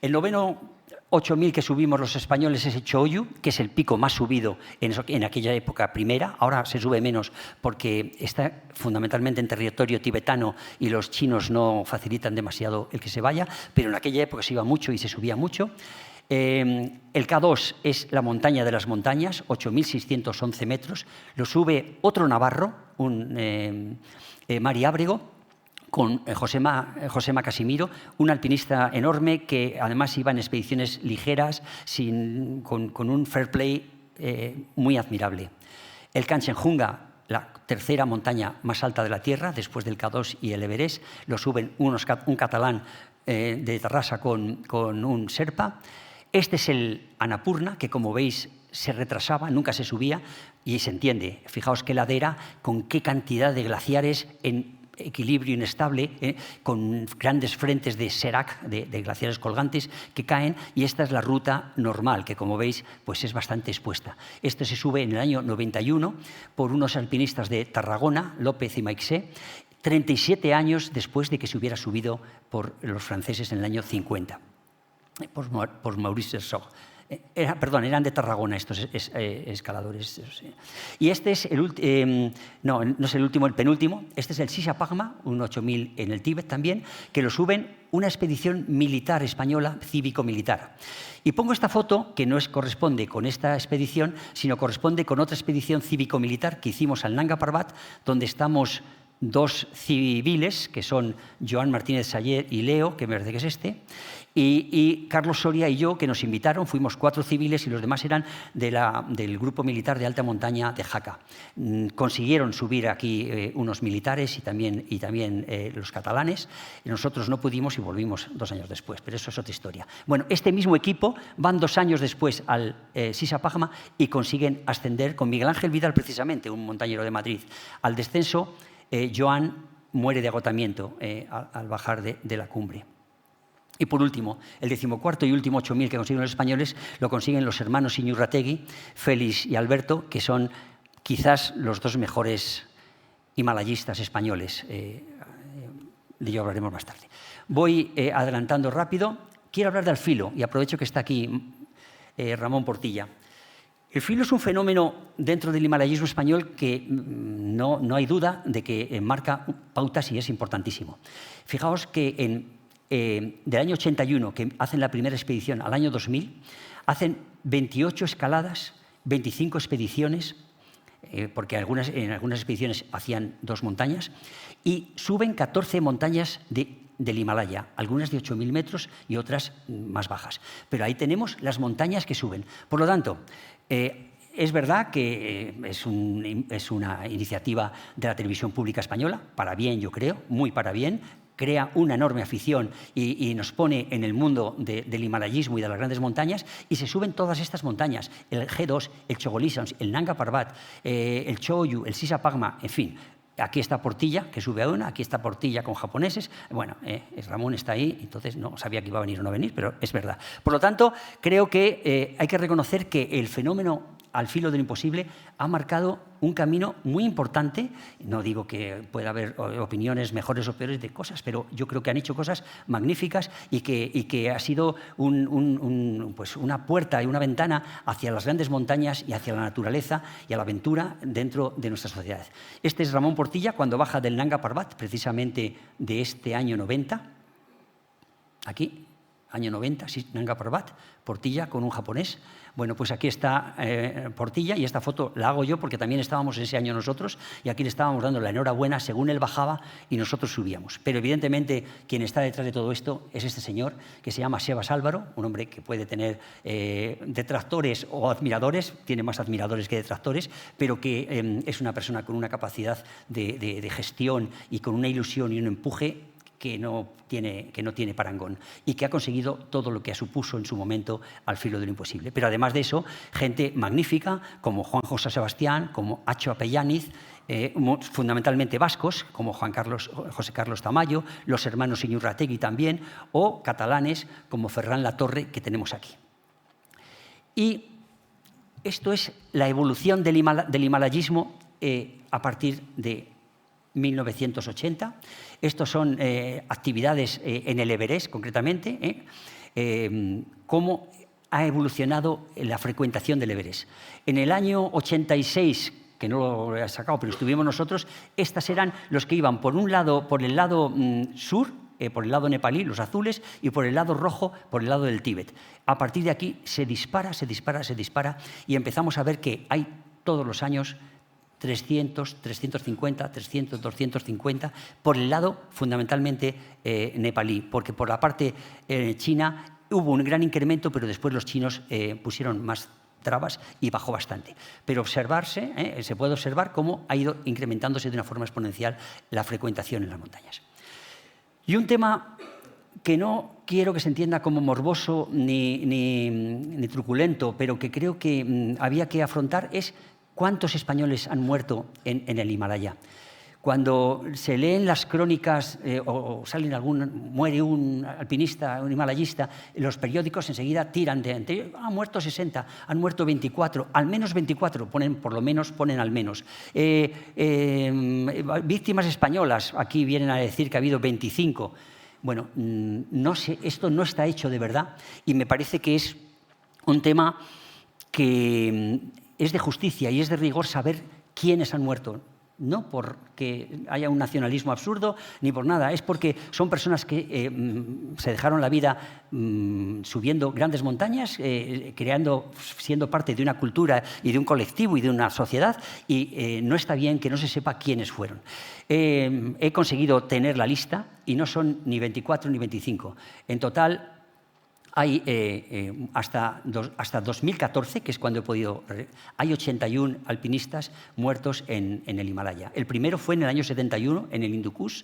El noveno 8000 que subimos los españoles es el Choyu, que es el pico más subido en aquella época primera. Ahora se sube menos porque está fundamentalmente en territorio tibetano y los chinos no facilitan demasiado el que se vaya, pero en aquella época se iba mucho y se subía mucho. El K2 es la montaña de las montañas, 8.611 metros. Lo sube otro navarro, Mari Ábrego, con Josema Casimiro, un alpinista enorme que además iba en expediciones ligeras, con un fair play muy admirable. El Kanchenjunga, la tercera montaña más alta de la Tierra, después del K2 y el Everest, lo suben un catalán de Tarrasa con un Sherpa. Este es el Annapurna, que como veis se retrasaba, nunca se subía, y se entiende. Fijaos qué ladera, con qué cantidad de glaciares en equilibrio inestable, con grandes frentes de serac, de glaciares colgantes que caen, y esta es la ruta normal, que como veis pues es bastante expuesta. Esto se sube en el año 91 por unos alpinistas de Tarragona, López y Maixé, 37 años después de que se hubiera subido por los franceses en el año 50, por Maurice Herzog. Eran de Tarragona estos escaladores. Y este es el penúltimo. Este es el Sisha Pagma, un 8000 en el Tíbet también, que lo suben una expedición militar española, cívico-militar. Y pongo esta foto que no corresponde con esta expedición, sino corresponde con otra expedición cívico-militar que hicimos al Nanga Parbat, donde estamos 2 civiles, que son Joan Martínez Saller y Leo, que me parece que es este, y Carlos Soria y yo, que nos invitaron. Fuimos 4 civiles y los demás eran del grupo militar de alta montaña de Jaca. Consiguieron subir aquí unos militares y también los catalanes. Nosotros no pudimos y volvimos 2 años después, pero eso es otra historia. Bueno, este mismo equipo van 2 años después al Sisha Pagma y consiguen ascender con Miguel Ángel Vidal, precisamente, un montañero de Madrid, al descenso. Joan muere de agotamiento al bajar de la cumbre. Y por último, el 14º y último 8000 que consiguen los españoles lo consiguen los hermanos Iñurrategui, Félix y Alberto, que son quizás los 2 mejores himalayistas españoles. De ello hablaremos más tarde. Voy adelantando rápido. Quiero hablar de Alfilo y aprovecho que está aquí Ramón Portilla. El filo es un fenómeno dentro del himalayismo español que no hay duda de que marca pautas y es importantísimo. Fijaos que del año 81, que hacen la primera expedición, al año 2000, hacen 28 escaladas, 25 expediciones, porque en algunas expediciones hacían 2 montañas, y suben 14 montañas del Himalaya, algunas de 8.000 metros y otras más bajas. Pero ahí tenemos las montañas que suben. Por lo tanto, es verdad que es una iniciativa de la televisión pública española, para bien, yo creo, muy para bien, crea una enorme afición y nos pone en el mundo del himalayismo y de las grandes montañas, y se suben todas estas montañas, el G2, el Chogolisons, el Nanga Parbat, el Choyu, el Sisa Pagma, en fin. Aquí está Portilla, que sube a una, aquí está Portilla con japoneses. Bueno, Ramón está ahí, entonces no sabía que iba a venir o no venir, pero es verdad. Por lo tanto, creo que hay que reconocer que el fenómeno Al filo de lo imposible ha marcado un camino muy importante. No digo que pueda haber opiniones mejores o peores de cosas, pero yo creo que han hecho cosas magníficas y que ha sido pues una puerta y una ventana hacia las grandes montañas y hacia la naturaleza y a la aventura dentro de nuestra sociedad. Este es Ramón Portilla cuando baja del Nanga Parbat, precisamente de este año 90. Aquí, año 90, sí, Nanga Parbat, Portilla con un japonés. Bueno, pues aquí está Portilla y esta foto la hago yo porque también estábamos ese año nosotros y aquí le estábamos dando la enhorabuena según él bajaba y nosotros subíamos. Pero evidentemente quien está detrás de todo esto es este señor que se llama Sebas Álvaro, un hombre que puede tener detractores o admiradores, tiene más admiradores que detractores, pero que es una persona con una capacidad de gestión y con una ilusión y un empuje que no tiene parangón y que ha conseguido todo lo que supuso en su momento Al filo de lo imposible. Pero además de eso, gente magnífica como Juan José Sebastián, como Acho Apellaniz, fundamentalmente vascos como José Carlos Tamayo, los hermanos Iñurrategui también, o catalanes como Ferran Latorre, que tenemos aquí. Y esto es la evolución del himalayismo a partir de 1980. Estos son actividades en el Everest, concretamente, cómo ha evolucionado la frecuentación del Everest. En el año 86, que no lo he sacado, pero estuvimos nosotros, estas eran los que iban por un lado, por el lado sur, por el lado nepalí, los azules, y por el lado rojo, por el lado del Tíbet. A partir de aquí se dispara, y empezamos a ver que hay todos los años 300, 350, 300, 250, por el lado fundamentalmente nepalí, porque por la parte china hubo un gran incremento, pero después los chinos pusieron más trabas y bajó bastante. Pero se puede observar cómo ha ido incrementándose de una forma exponencial la frecuentación en las montañas. Y un tema que no quiero que se entienda como morboso ni truculento, pero que creo que había que afrontar es ¿cuántos españoles han muerto en el Himalaya? Cuando se leen las crónicas o salen muere un alpinista, un himalayista, los periódicos enseguida tiran de han muerto 60, han muerto 24, al menos 24, por lo menos ponen al menos. Víctimas españolas, aquí vienen a decir que ha habido 25. Bueno, no sé, esto no está hecho de verdad y me parece que es un tema que es de justicia y es de rigor saber quiénes han muerto. No porque haya un nacionalismo absurdo ni por nada, es porque son personas que se dejaron la vida subiendo grandes montañas, siendo parte de una cultura y de un colectivo y de una sociedad, y no está bien que no se sepa quiénes fueron. He conseguido tener la lista y no son ni 24 ni 25. En total hay hasta 2014, que es cuando he podido... Hay 81 alpinistas muertos en el Himalaya. El primero fue en el año 71, en el Hindu Kush.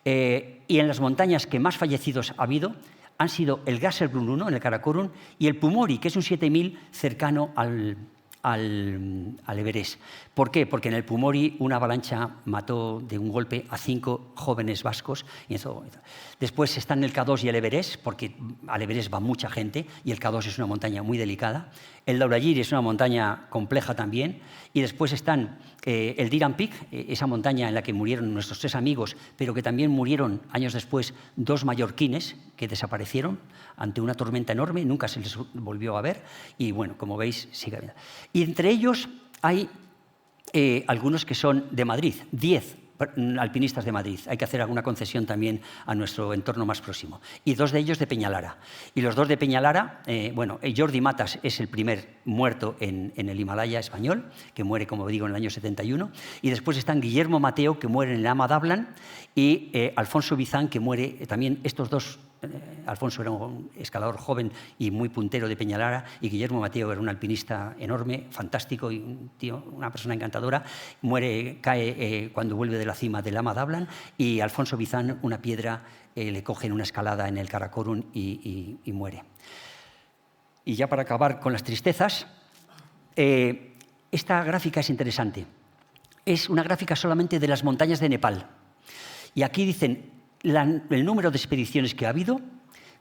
Y en las montañas que más fallecidos ha habido han sido el Gasherbrum 1, en el Karakorum, y el Pumori, que es un 7000 cercano al Everest. ¿Por qué? Porque en el Pumori una avalancha mató de un golpe a 5 jóvenes vascos. Y después están el K2 y el Everest, porque al Everest va mucha gente y el K2 es una montaña muy delicada. El Dhaulagiri es una montaña compleja también. Y después están el Diran Peak, esa montaña en la que murieron nuestros 3 amigos, pero que también murieron años después 2 mallorquines que desaparecieron ante una tormenta enorme, nunca se les volvió a ver. Y bueno, como veis, sigue habiendo. Y entre ellos hay algunos que son de Madrid, 10 alpinistas de Madrid. Hay que hacer alguna concesión también a nuestro entorno más próximo. Y 2 de ellos de Peñalara. Y los 2 de Peñalara, bueno, Jordi Matas es el primer muerto en el Himalaya español, que muere, como digo, en el año 71. Y después están Guillermo Mateo, que muere en el Ama Dablam, y Alfonso Bizán, que muere también. Estos 2, Alfonso era un escalador joven y muy puntero de Peñalara, y Guillermo Mateo era un alpinista enorme, fantástico y un tío, una persona encantadora. Cae cuando vuelve de la cima del Ama Dablam, y Alfonso Bizán, una piedra le coge en una escalada en el Karakorum y muere. Y ya para acabar con las tristezas, esta gráfica es interesante. Es una gráfica solamente de las montañas de Nepal. Y aquí dicen el número de expediciones que ha habido,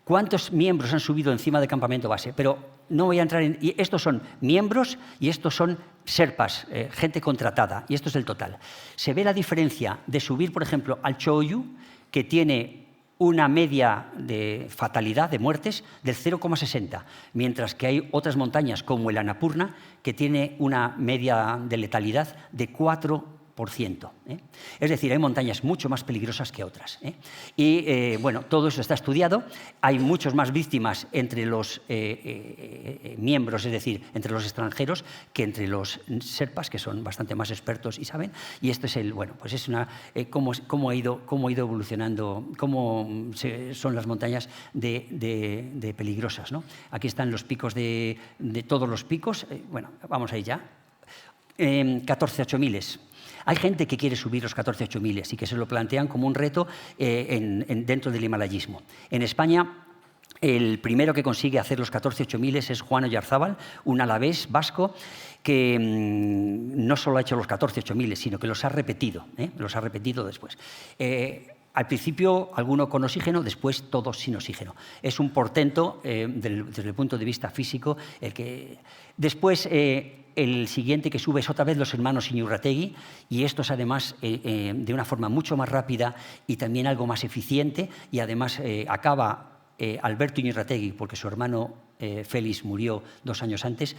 cuántos miembros han subido encima del campamento base. Pero no voy a entrar en... Y estos son miembros y estos son sherpas, gente contratada. Y esto es el total. Se ve la diferencia de subir, por ejemplo, al Cho-Oyu, que tiene una media de fatalidad, de muertes, del 0,60, mientras que hay otras montañas, como el Annapurna, que tiene una media de letalidad de 4%. Es decir, hay montañas mucho más peligrosas que otras. Y bueno, todo eso está estudiado. Hay muchas más víctimas entre los miembros, es decir, entre los extranjeros, que entre los sherpas, que son bastante más expertos y saben. Y esto es bueno, pues es cómo ha ido evolucionando, son las montañas de peligrosas, ¿no? Aquí están los picos de todos los picos. Bueno, vamos ahí ya. 14 8000. Hay gente que quiere subir los 14 8000 y que se lo plantean como un reto dentro del himalayismo. En España, el primero que consigue hacer los 14 8000 es Juan Oyarzábal, un alavés vasco que no solo ha hecho los 14 8000, sino que los ha repetido después. Al principio, alguno con oxígeno, después todos sin oxígeno. Es un portento desde el punto de vista físico. Después, el siguiente que sube es otra vez los hermanos Iñurrategui, y estos además de una forma mucho más rápida y también algo más eficiente, y además acaba Alberto Iñurrategui, porque su hermano Félix murió 2 años antes,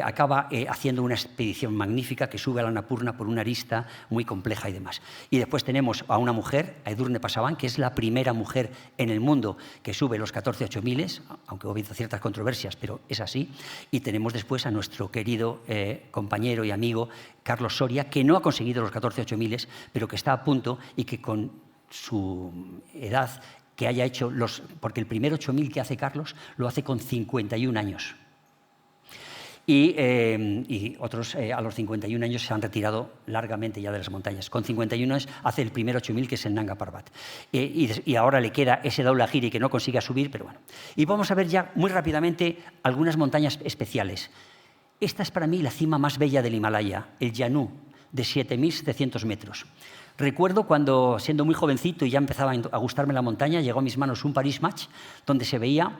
acaba haciendo una expedición magnífica que sube a la Annapurna por una arista muy compleja y demás. Y después tenemos a una mujer, a Edurne Pasaban, que es la primera mujer en el mundo que sube los 14 8000, aunque ha habido ciertas controversias, pero es así. Y tenemos después a nuestro querido compañero y amigo Carlos Soria, que no ha conseguido los 14 8000, pero que está a punto, y que con su edad que haya hecho porque el primer 8000 que hace Carlos lo hace con 51 años. Y otros a los 51 años se han retirado largamente ya de las montañas. Con 51 años hace el primer 8000, que es el Nanga Parbat. Y ahora le queda ese Dhaulagiri que no consiga subir, pero bueno. Y vamos a ver ya muy rápidamente algunas montañas especiales. Esta es para mí la cima más bella del Himalaya, el Janu, de 7.700 metros. Recuerdo cuando, siendo muy jovencito y ya empezaba a gustarme la montaña, llegó a mis manos un Paris Match donde se veía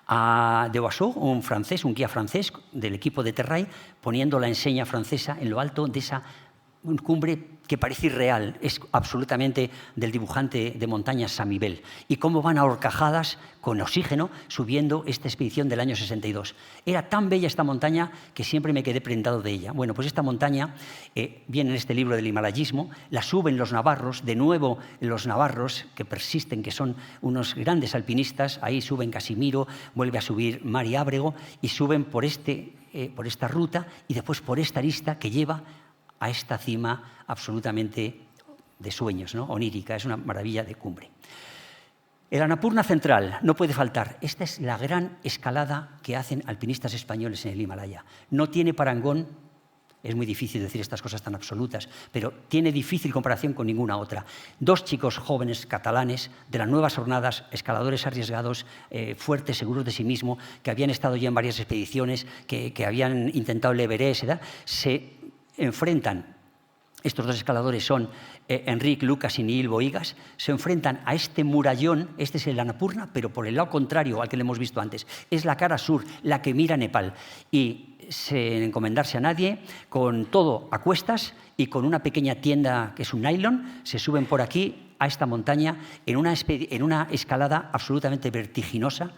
a De Wassou, un guía francés del equipo de Terray, poniendo la enseña francesa en lo alto de esa cumbre que parece irreal, es absolutamente del dibujante de montañas Samibel, y cómo van a horcajadas con oxígeno subiendo esta expedición del año 62. Era tan bella esta montaña que siempre me quedé prendado de ella. Bueno, pues esta montaña viene en este libro del himalayismo, la suben los navarros, de nuevo los navarros que persisten, que son unos grandes alpinistas. Ahí suben Casimiro, vuelve a subir Mari Ábrego, y suben por esta ruta y después por esta arista que lleva a esta cima absolutamente de sueños, ¿no? Onírica, es una maravilla de cumbre. El Annapurna Central no puede faltar. Esta es la gran escalada que hacen alpinistas españoles en el Himalaya. No tiene parangón Es muy difícil decir estas cosas tan absolutas, pero tiene difícil comparación con ninguna otra. 2 chicos jóvenes catalanes de las nuevas jornadas, escaladores arriesgados, fuertes, seguros de sí mismos, que habían estado ya en varias expediciones, que habían intentado el Everest, ¿verdad? Se enfrentan. Estos 2 escaladores son Enric Lucas y Nil Bohigas, se enfrentan a este murallón, este es el Annapurna, pero por el lado contrario al que le hemos visto antes. Es la cara sur, la que mira a Nepal. Y sin encomendarse a nadie, con todo a cuestas y con una pequeña tienda que es un nylon, se suben por aquí a esta montaña en una escalada absolutamente vertiginosa,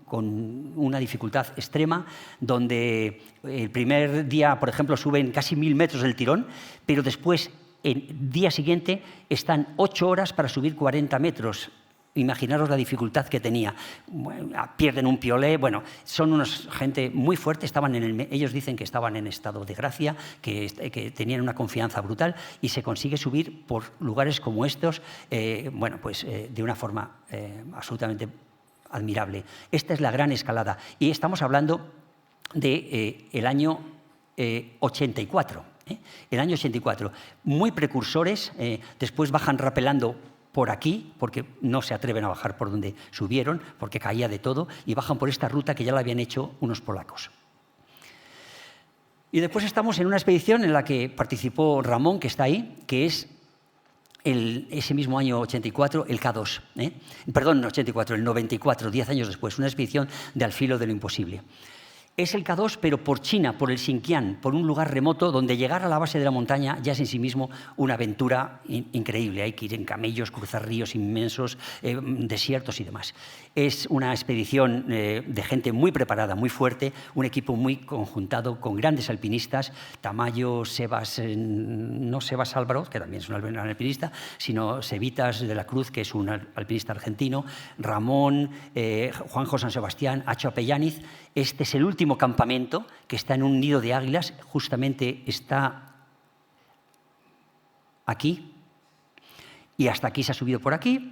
con una dificultad extrema, donde el primer día, por ejemplo, suben casi 1000 metros del tirón, pero después, el día siguiente, están 8 horas para subir 40 metros. Imaginaros la dificultad que tenía. Bueno, pierden un piolé. Bueno, son gente muy fuerte. Ellos dicen que estaban en estado de gracia, que tenían una confianza brutal y se consigue subir por lugares como estos, de una forma absolutamente admirable. Esta es la gran escalada y estamos hablando del año 84. El año 84. Muy precursores, después bajan rapelando por aquí, porque no se atreven a bajar por donde subieron, porque caía de todo, y bajan por esta ruta que ya la habían hecho unos polacos. Y después estamos en una expedición en la que participó Ramón, que está ahí, que es ese mismo año 84, el K2. Perdón, 84, el 94, 10 años después, una expedición de Al filo de lo imposible. Es el K2, pero por China, por el Xinjiang, por un lugar remoto donde llegar a la base de la montaña ya es en sí mismo una aventura increíble. Hay que ir en camellos, cruzar ríos inmensos, desiertos y demás. Es una expedición de gente muy preparada, muy fuerte, un equipo muy conjuntado, con grandes alpinistas, Tamayo, Sebas, no Sebas Álvaro, que también es un alpinista, sino Sevitas de la Cruz, que es un alpinista argentino, Ramón, Juanjo San Sebastián, Acho Apellaniz. Este es el último campamento, que está en un nido de águilas, justamente está aquí, y hasta aquí se ha subido por aquí,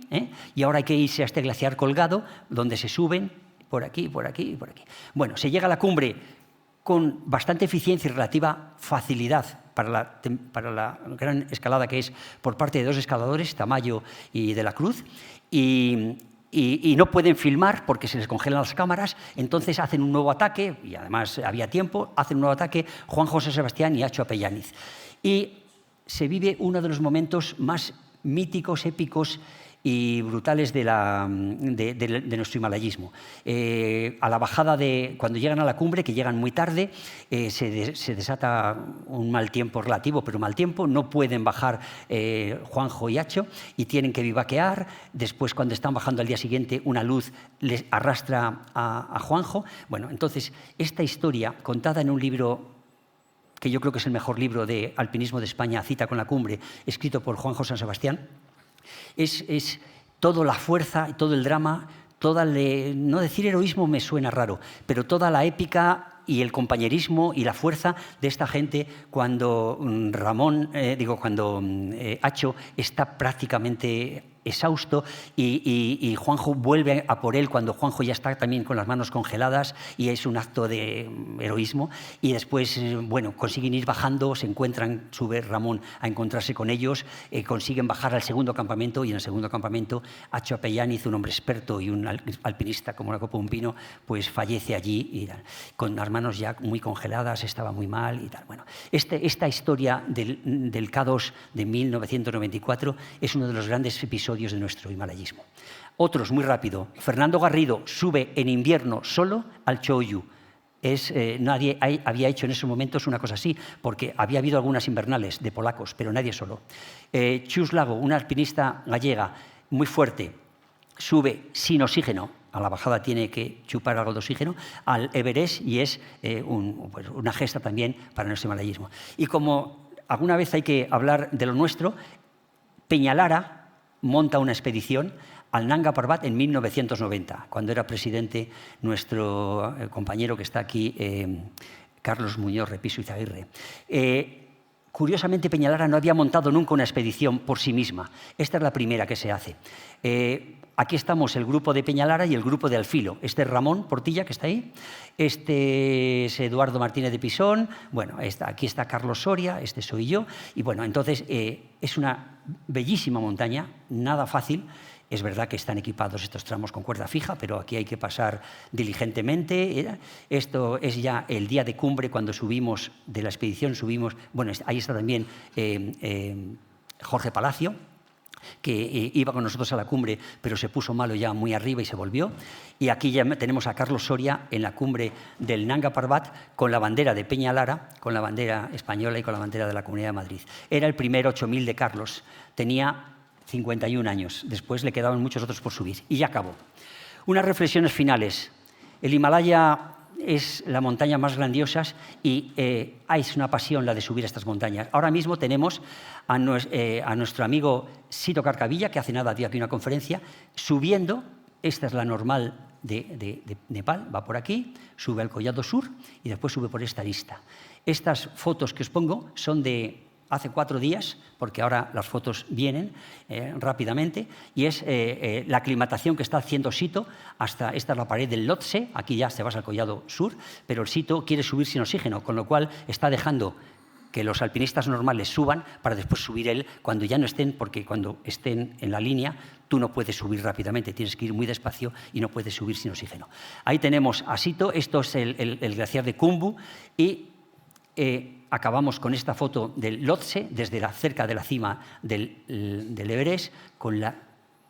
y ahora hay que irse a este glaciar colgado, donde se suben por aquí, por aquí y por aquí. Bueno, se llega a la cumbre con bastante eficiencia y relativa facilidad para la gran escalada que es por parte de 2 escaladores, Tamayo y de la Cruz, y no pueden filmar porque se les congelan las cámaras, entonces hacen un nuevo ataque, y además había tiempo, hacen un nuevo ataque Juan José Sebastián y Acho Apellaniz. Y se vive uno de los momentos más míticos, épicos y brutales de nuestro himalayismo. A la bajada, cuando llegan a la cumbre, que llegan muy tarde, se desata un mal tiempo relativo, pero mal tiempo, no pueden bajar Juanjo y Acho y tienen que bivaquear. Después, cuando están bajando al día siguiente, una luz les arrastra a Juanjo. Bueno, entonces, esta historia, contada en un libro que yo creo que es el mejor libro de alpinismo de España, Cita con la cumbre, escrito por Juanjo San Sebastián, es toda la fuerza, todo el drama, no decir heroísmo me suena raro, pero toda la épica y el compañerismo y la fuerza de esta gente cuando Acho está prácticamente exhausto y Juanjo vuelve a por él cuando Juanjo ya está también con las manos congeladas y es un acto de heroísmo. Y después, consiguen ir bajando, sube Ramón a encontrarse con ellos, consiguen bajar al segundo campamento y en el segundo campamento Acho Apellaniz, un hombre experto y un alpinista como la copa de un pino, pues fallece allí y con las manos ya muy congeladas, estaba muy mal y tal. Bueno, esta historia del K2 de 1994 es uno de los grandes episodios de nuestro himalayismo. Otros, muy rápido. Fernando Garrido sube en invierno solo al Choyu. Nadie había hecho en esos momentos una cosa así, porque había habido algunas invernales de polacos, pero nadie solo. Chus Lago, una alpinista gallega muy fuerte, sube sin oxígeno. A la bajada tiene que chupar algo de oxígeno al Everest y es una gesta también para nuestro himalayismo. Y como alguna vez hay que hablar de lo nuestro, Peñalara monta una expedición al Nanga Parbat en 1990, cuando era presidente nuestro compañero que está aquí, Carlos Muñoz Repiso Izaguirre. Curiosamente, Peñalara no había montado nunca una expedición por sí misma. Esta es la primera que se hace. aquí estamos el grupo de Peñalara y el grupo de Alfilo. Este es Ramón Portilla, que está ahí. Este es Eduardo Martínez de Pisón. Bueno, aquí está Carlos Soria, este soy yo. Y bueno, entonces es una bellísima montaña, nada fácil. Es verdad que están equipados estos tramos con cuerda fija, pero aquí hay que pasar diligentemente. Esto es ya el día de cumbre, cuando subimos de la expedición, subimos... Bueno, ahí está también Jorge Palacio, que iba con nosotros a la cumbre, pero se puso malo ya muy arriba y se volvió. Y aquí ya tenemos a Carlos Soria en la cumbre del Nanga Parbat con la bandera de Peñalara, con la bandera española y con la bandera de la Comunidad de Madrid. Era el primer 8000 de Carlos. Tenía 51 años. Después le quedaban muchos otros por subir. Y ya acabó. Unas reflexiones finales. El Himalaya es la montaña más grandiosa y es una pasión la de subir estas montañas. Ahora mismo tenemos a nuestro amigo Sito Carcavilla, que hace nada dio aquí una conferencia, subiendo. Esta es la normal de Nepal, va por aquí, sube al Collado Sur y después sube por esta arista. Estas fotos que os pongo son de hace 4 días, porque ahora las fotos vienen rápidamente, y es la aclimatación que está haciendo Sito hasta, esta es la pared del Lhotse, aquí ya te vas al Collado Sur, pero el Sito quiere subir sin oxígeno, con lo cual está dejando que los alpinistas normales suban para después subir él cuando ya no estén, porque cuando estén en la línea tú no puedes subir rápidamente, tienes que ir muy despacio y no puedes subir sin oxígeno. Ahí tenemos a Sito, esto es el glaciar de Khumbu, y acabamos con esta foto del Lhotse, desde cerca de la cima del Everest, con la...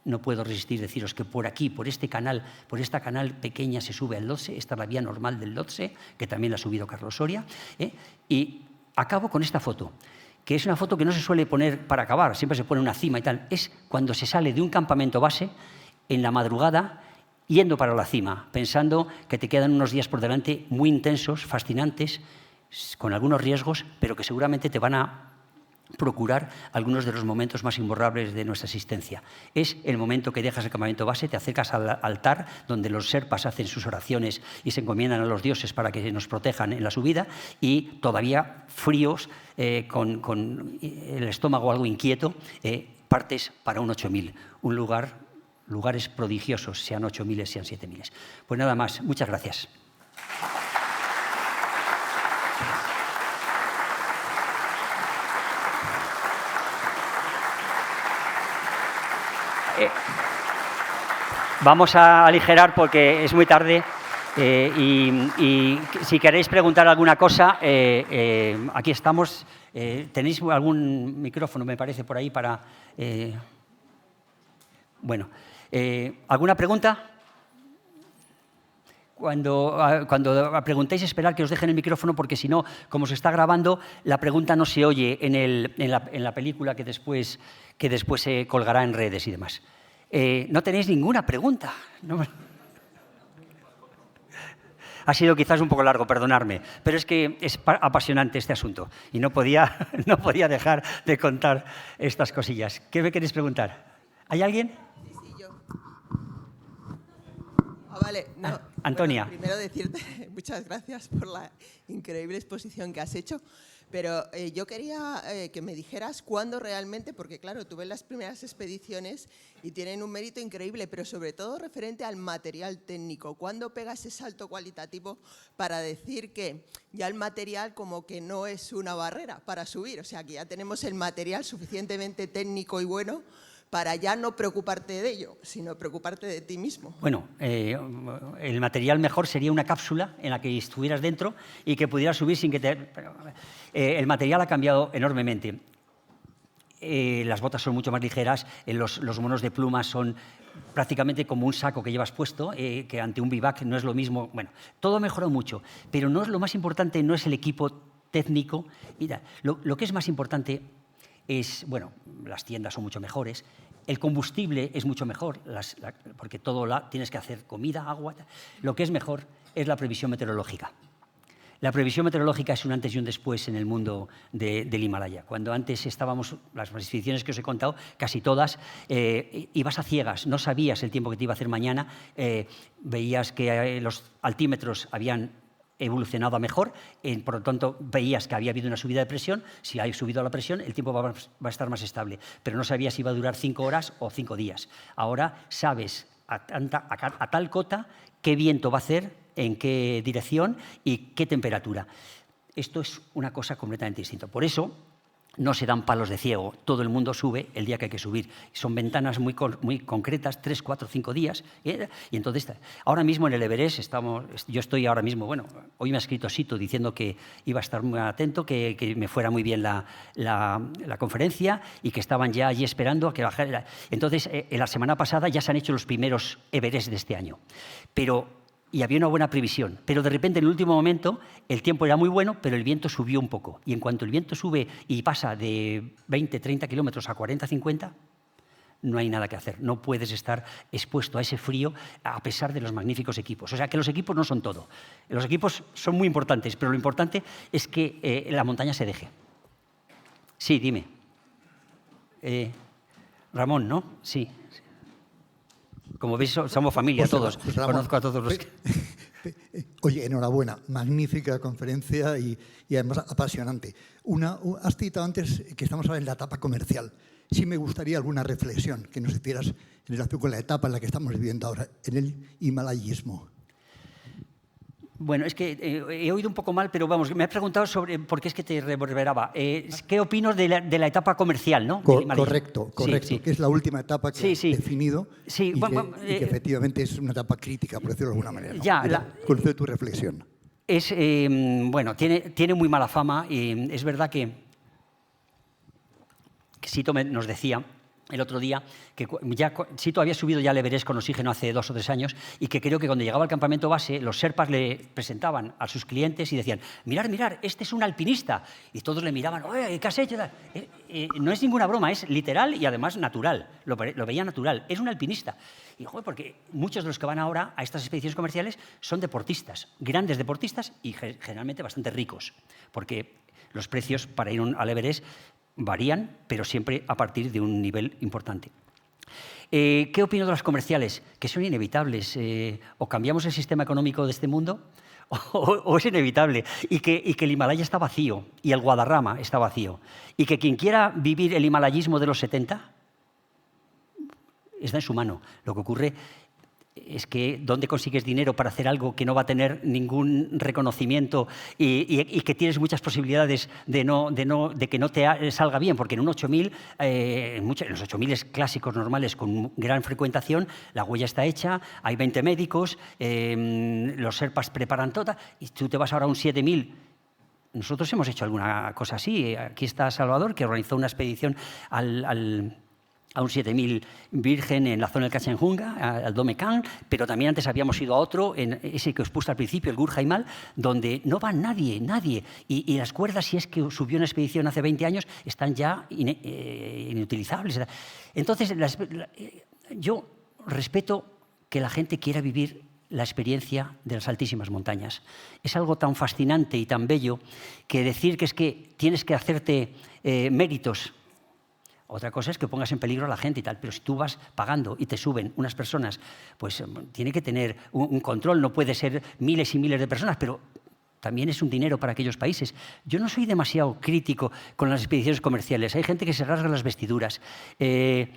No puedo resistir deciros que por aquí, por esta canal pequeña se sube al Lhotse, esta es la vía normal del Lhotse, que también la ha subido Carlos Soria, y acabo con esta foto, que es una foto que no se suele poner para acabar, siempre se pone una cima y tal, es cuando se sale de un campamento base en la madrugada, yendo para la cima, pensando que te quedan unos días por delante muy intensos, fascinantes, con algunos riesgos, pero que seguramente te van a procurar algunos de los momentos más imborrables de nuestra existencia. Es el momento que dejas el campamento base, te acercas al altar donde los serpas hacen sus oraciones y se encomiendan a los dioses para que nos protejan en la subida, y todavía fríos, con el estómago algo inquieto, partes para un 8000, lugares prodigiosos, sean 8000, sean 7000. Pues nada más, muchas gracias. Vamos a aligerar porque es muy tarde y si queréis preguntar alguna cosa, aquí estamos. ¿Tenéis algún micrófono, me parece, por ahí para...? Bueno, ¿alguna pregunta? Cuando preguntéis, esperad que os dejen el micrófono, porque si no, como se está grabando, la pregunta no se oye en la película que después se colgará en redes y demás. ¿No tenéis ninguna pregunta? No. Ha sido quizás un poco largo, perdonadme, pero es que es apasionante este asunto y no podía dejar de contar estas cosillas. ¿Qué me queréis preguntar? ¿Hay alguien? Sí, yo. Vale. No, Antonia. Bueno, primero decirte muchas gracias por la increíble exposición que has hecho, pero yo quería que me dijeras cuándo realmente, porque claro, tú ves las primeras expediciones y tienen un mérito increíble, pero sobre todo referente al material técnico. ¿Cuándo pegas ese salto cualitativo para decir que ya el material como que no es una barrera para subir? O sea, que ya tenemos el material suficientemente técnico y bueno para ya no preocuparte de ello, sino preocuparte de ti mismo. Bueno, el material mejor sería una cápsula en la que estuvieras dentro y que pudieras subir sin que te... el material ha cambiado enormemente. Las botas son mucho más ligeras, los monos de plumas son prácticamente como un saco que llevas puesto, que ante un bivac no es lo mismo. Bueno, todo ha mejorado mucho, pero no es lo más importante, no es el equipo técnico. Mira, lo que es más importante es, bueno, las tiendas son mucho mejores, el combustible es mucho mejor, porque tienes que hacer comida, agua. Lo que es mejor es la previsión meteorológica. La previsión meteorológica es un antes y un después en el mundo del Himalaya. Cuando antes estábamos, las expediciones que os he contado, casi todas, ibas a ciegas, no sabías el tiempo que te iba a hacer mañana, veías que los altímetros habían evolucionado a mejor, por lo tanto veías que había habido una subida de presión. Si ha subido la presión, el tiempo va a estar más estable, pero no sabías si iba a durar 5 horas o 5 días. Ahora sabes a tal cota qué viento va a hacer, en qué dirección y qué temperatura. Esto es una cosa completamente distinta. Por eso no se dan palos de ciego. Todo el mundo sube el día que hay que subir. Son ventanas muy concretas, 3, 4, 5 días. Y entonces, ahora mismo en el Everest yo estoy ahora mismo, bueno, hoy me ha escrito Sito diciendo que iba a estar muy atento, que me fuera muy bien la conferencia y que estaban ya allí esperando a que bajara. Entonces, en la semana pasada ya se han hecho los primeros Everest de este año. Y había una buena previsión, pero de repente en el último momento el tiempo era muy bueno, pero el viento subió un poco. Y en cuanto el viento sube y pasa de 20, 30 kilómetros a 40, 50, no hay nada que hacer. No puedes estar expuesto a ese frío a pesar de los magníficos equipos. O sea, que los equipos no son todo. Los equipos son muy importantes, pero lo importante es que la montaña se deje. Sí, dime. Ramón, ¿no? Sí. Como veis, somos familia todos. Conozco a todos los que... Oye, enhorabuena. Magnífica conferencia y además apasionante. Has citado antes que estamos ahora en la etapa comercial. Sí me gustaría alguna reflexión que nos hicieras en relación con la etapa en la que estamos viviendo ahora, en el himalayismo. Bueno, es que he oído un poco mal, pero vamos, me has preguntado sobre por qué es que te reverberaba. ¿Qué opinas de la etapa comercial, no? Correcto, sí. Que es la última etapa que has definido y que efectivamente es una etapa crítica, por decirlo de alguna manera, ¿no? Concedo tu reflexión. Bueno, tiene muy mala fama y es verdad que Sito nos decía el otro día que Sito había subido ya al Everest con oxígeno hace 2 o 3 años y que creo que cuando llegaba al campamento base los Sherpas le presentaban a sus clientes y decían: mirar, este es un alpinista. Y todos le miraban: oye, ¿qué has hecho? No es ninguna broma, es literal y además natural. Lo veía natural. Es un alpinista. Y joder, porque muchos de los que van ahora a estas expediciones comerciales son deportistas, grandes deportistas y generalmente bastante ricos, porque los precios para ir al Everest varían, pero siempre a partir de un nivel importante. ¿Qué opino de las comerciales? Que son inevitables. O cambiamos el sistema económico de este mundo o es inevitable. Y que el Himalaya está vacío y el Guadarrama está vacío. Y que quien quiera vivir el himalayismo de los 70 está en su mano. Lo que ocurre es que ¿dónde consigues dinero para hacer algo que no va a tener ningún reconocimiento y que tienes muchas posibilidades de que no te salga bien? Porque en un 8000, en los 8000 clásicos normales con gran frecuentación, la huella está hecha, hay 20 médicos, los Sherpas preparan toda, y tú te vas ahora a un 7000. Nosotros hemos hecho alguna cosa así. Aquí está Salvador, que organizó una expedición a un 7000 virgen en la zona del Kachenjunga, al Dome Khan, pero también antes habíamos ido a otro, en ese que os puse al principio, el Gurjaimal, donde no va nadie. Y las cuerdas, si es que subió una expedición hace 20 años, están ya inutilizables. Entonces, yo respeto que la gente quiera vivir la experiencia de las altísimas montañas. Es algo tan fascinante y tan bello que decir que es que tienes que hacerte méritos. Otra cosa es que pongas en peligro a la gente y tal, pero si tú vas pagando y te suben unas personas, pues tiene que tener un control, no puede ser miles y miles de personas, pero también es un dinero para aquellos países. Yo no soy demasiado crítico con las expediciones comerciales. Hay gente que se rasga las vestiduras. Es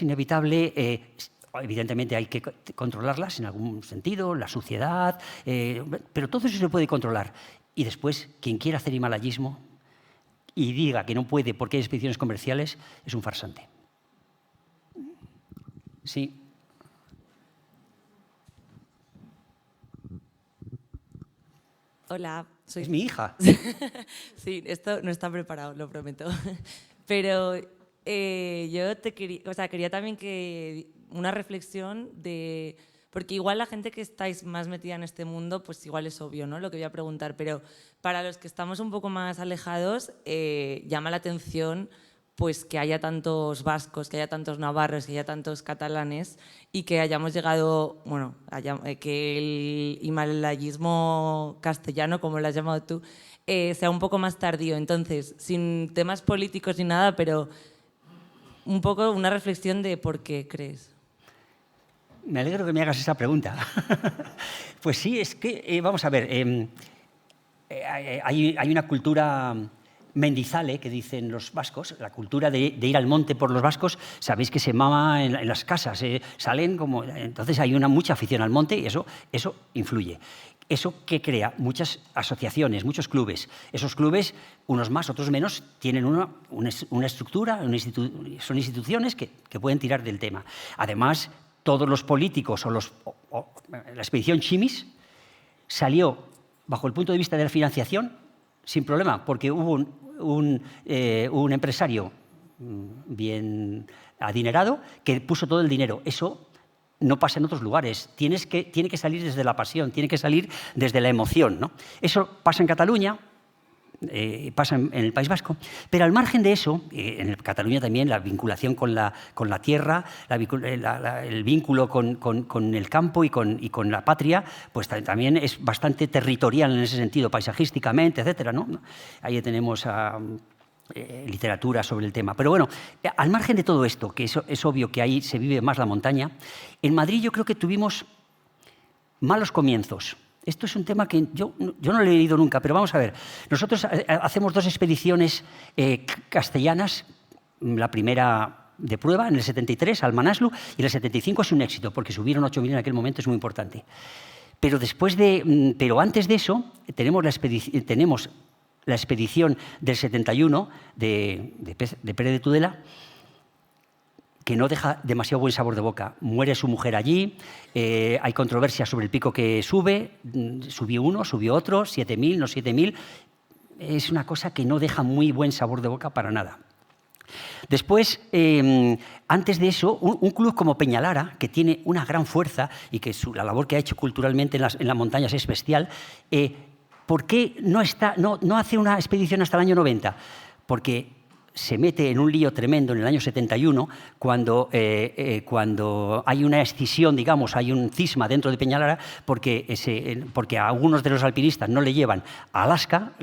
inevitable, evidentemente hay que controlarlas en algún sentido, la suciedad, pero todo eso se puede controlar. Y después, quien quiera hacer himalayismo y diga que no puede porque hay expediciones comerciales, es un farsante. Sí. Hola, soy... Es mi hija. Sí, esto no está preparado, lo prometo. Pero yo quería también una reflexión de... Porque igual la gente que estáis más metida en este mundo, pues igual es obvio, ¿no?, lo que voy a preguntar, pero para los que estamos un poco más alejados, llama la atención pues que haya tantos vascos, que haya tantos navarros, que haya tantos catalanes y que hayamos llegado, bueno, que el himalayismo castellano, como lo has llamado tú, sea un poco más tardío. Entonces, sin temas políticos ni nada, pero un poco una reflexión de por qué crees. Me alegro que me hagas esa pregunta. Pues sí, es que, vamos a ver, hay una cultura mendizale, que dicen los vascos, la cultura de ir al monte por los vascos, sabéis que se mama en las casas, salen como... Entonces hay mucha afición al monte y eso influye. Eso que crea muchas asociaciones, muchos clubes. Esos clubes, unos más, otros menos, tienen una estructura, son instituciones que pueden tirar del tema. Además, todos los políticos la expedición Chimis salió, bajo el punto de vista de la financiación, sin problema, porque hubo un empresario bien adinerado que puso todo el dinero. Eso no pasa en otros lugares. Tiene que salir desde la pasión, tiene que salir desde la emoción, ¿no? Eso pasa en Cataluña, pasa en el País Vasco, pero al margen de eso, en Cataluña también la vinculación con la tierra, el vínculo con el campo y con la patria, pues también es bastante territorial en ese sentido, paisajísticamente, etcétera, ¿no? Ahí tenemos literatura sobre el tema. Pero bueno, al margen de todo esto, que es obvio que ahí se vive más la montaña, en Madrid yo creo que tuvimos malos comienzos. Esto es un tema que yo no lo he leído nunca, pero vamos a ver. Nosotros hacemos 2 expediciones castellanas, la primera de prueba en el 73 al Manaslu y en el 75 es un éxito, porque subieron 8.000 en aquel momento, es muy importante. Pero antes de eso tenemos la expedición del 71 de Pérez de Tudela, que no deja demasiado buen sabor de boca. Muere su mujer allí, hay controversia sobre el pico que sube, subió uno, subió otro, 7.000, no 7.000. Es una cosa que no deja muy buen sabor de boca para nada. Después, antes de eso, un club como Peñalara, que tiene una gran fuerza y que la labor que ha hecho culturalmente en las montañas es bestial, ¿por qué no hace una expedición hasta el año 90? Porque se mete en un lío tremendo en el año 71 cuando hay una escisión, digamos, hay un cisma dentro de Peñalara porque a algunos de los alpinistas no le llevan a Alaska,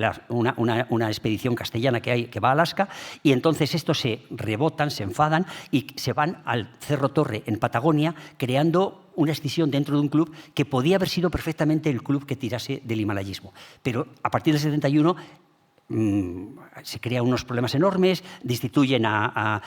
una expedición castellana que va a Alaska, y entonces estos se rebotan, se enfadan y se van al Cerro Torre en Patagonia, creando una escisión dentro de un club que podía haber sido perfectamente el club que tirase del himalayismo. Pero a partir del 71 se crean unos problemas enormes, destituyen a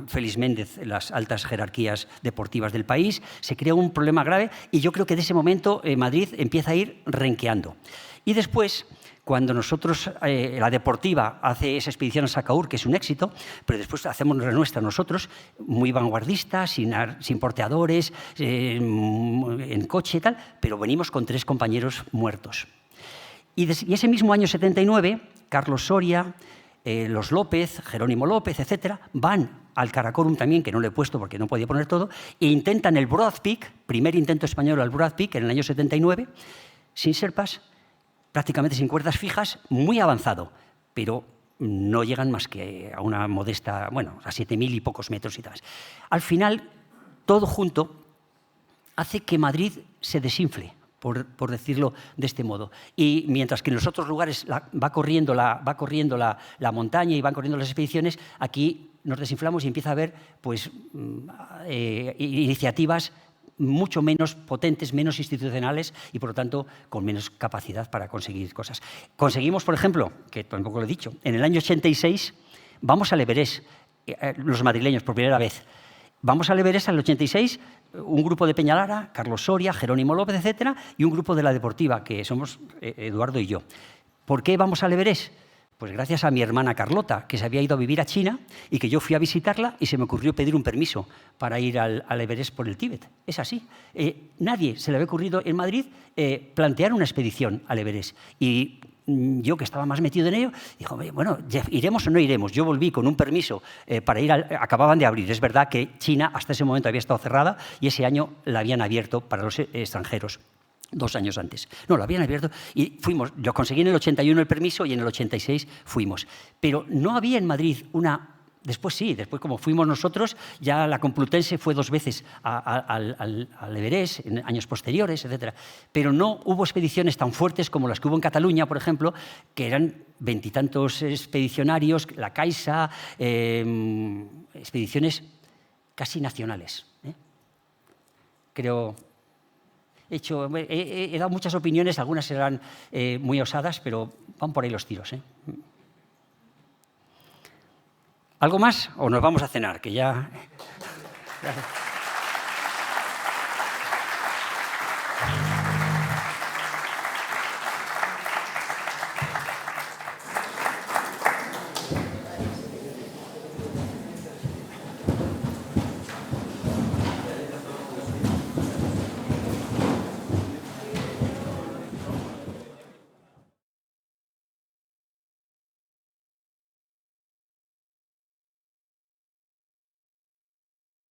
Félix Méndez las altas jerarquías deportivas del país, se crea un problema grave y yo creo que de ese momento Madrid empieza a ir renqueando. Y después, cuando nosotros, la deportiva hace esa expedición a Sacaur, que es un éxito, pero después hacemos la nuestra nosotros, muy vanguardista, sin porteadores, en coche y tal, pero venimos con 3 compañeros muertos. Y ese mismo año 79, Carlos Soria, los López, Jerónimo López, etcétera, van al Karakorum también, que no lo he puesto porque no podía poner todo, e intentan el Broad Peak, primer intento español al Broad Peak en el año 79, sin sherpas, prácticamente sin cuerdas fijas, muy avanzado, pero no llegan más que a una modesta, bueno, a 7.000 y pocos metros y tal. Al final, todo junto hace que Madrid se desinfle, por decirlo de este modo. Y mientras que en los otros lugares va corriendo la montaña y van corriendo las expediciones, aquí nos desinflamos y empieza a haber pues, iniciativas mucho menos potentes, menos institucionales y, por lo tanto, con menos capacidad para conseguir cosas. Conseguimos, por ejemplo, que tampoco lo he dicho, en el año 86 vamos al Everest, los madrileños, por primera vez. Vamos al Everest al 86, un grupo de Peñalara, Carlos Soria, Jerónimo López, etcétera, y un grupo de la deportiva, que somos Eduardo y yo. ¿Por qué vamos al Everest? Pues gracias a mi hermana Carlota, que se había ido a vivir a China y que yo fui a visitarla y se me ocurrió pedir un permiso para ir al Everest por el Tíbet. Es así. Nadie se le había ocurrido en Madrid plantear una expedición al Everest. Y yo, que estaba más metido en ello, dijo, bueno, ¿iremos o no iremos? Yo volví con un permiso para ir, acababan de abrir. Es verdad que China hasta ese momento había estado cerrada y ese año la habían abierto para los extranjeros. 2 años antes. No, lo habían abierto y fuimos. Yo conseguí en el 81 el permiso y en el 86 fuimos. Pero no había en Madrid una... Después sí, después como fuimos nosotros, ya la Complutense fue 2 veces al Everest en años posteriores, etc. Pero no hubo expediciones tan fuertes como las que hubo en Cataluña, por ejemplo, que eran 20 y tantos expedicionarios, la Caixa, expediciones casi nacionales. creo... He dado muchas opiniones, algunas serán muy osadas, pero van por ahí los tiros. ¿Algo más o nos vamos a cenar? Que ya...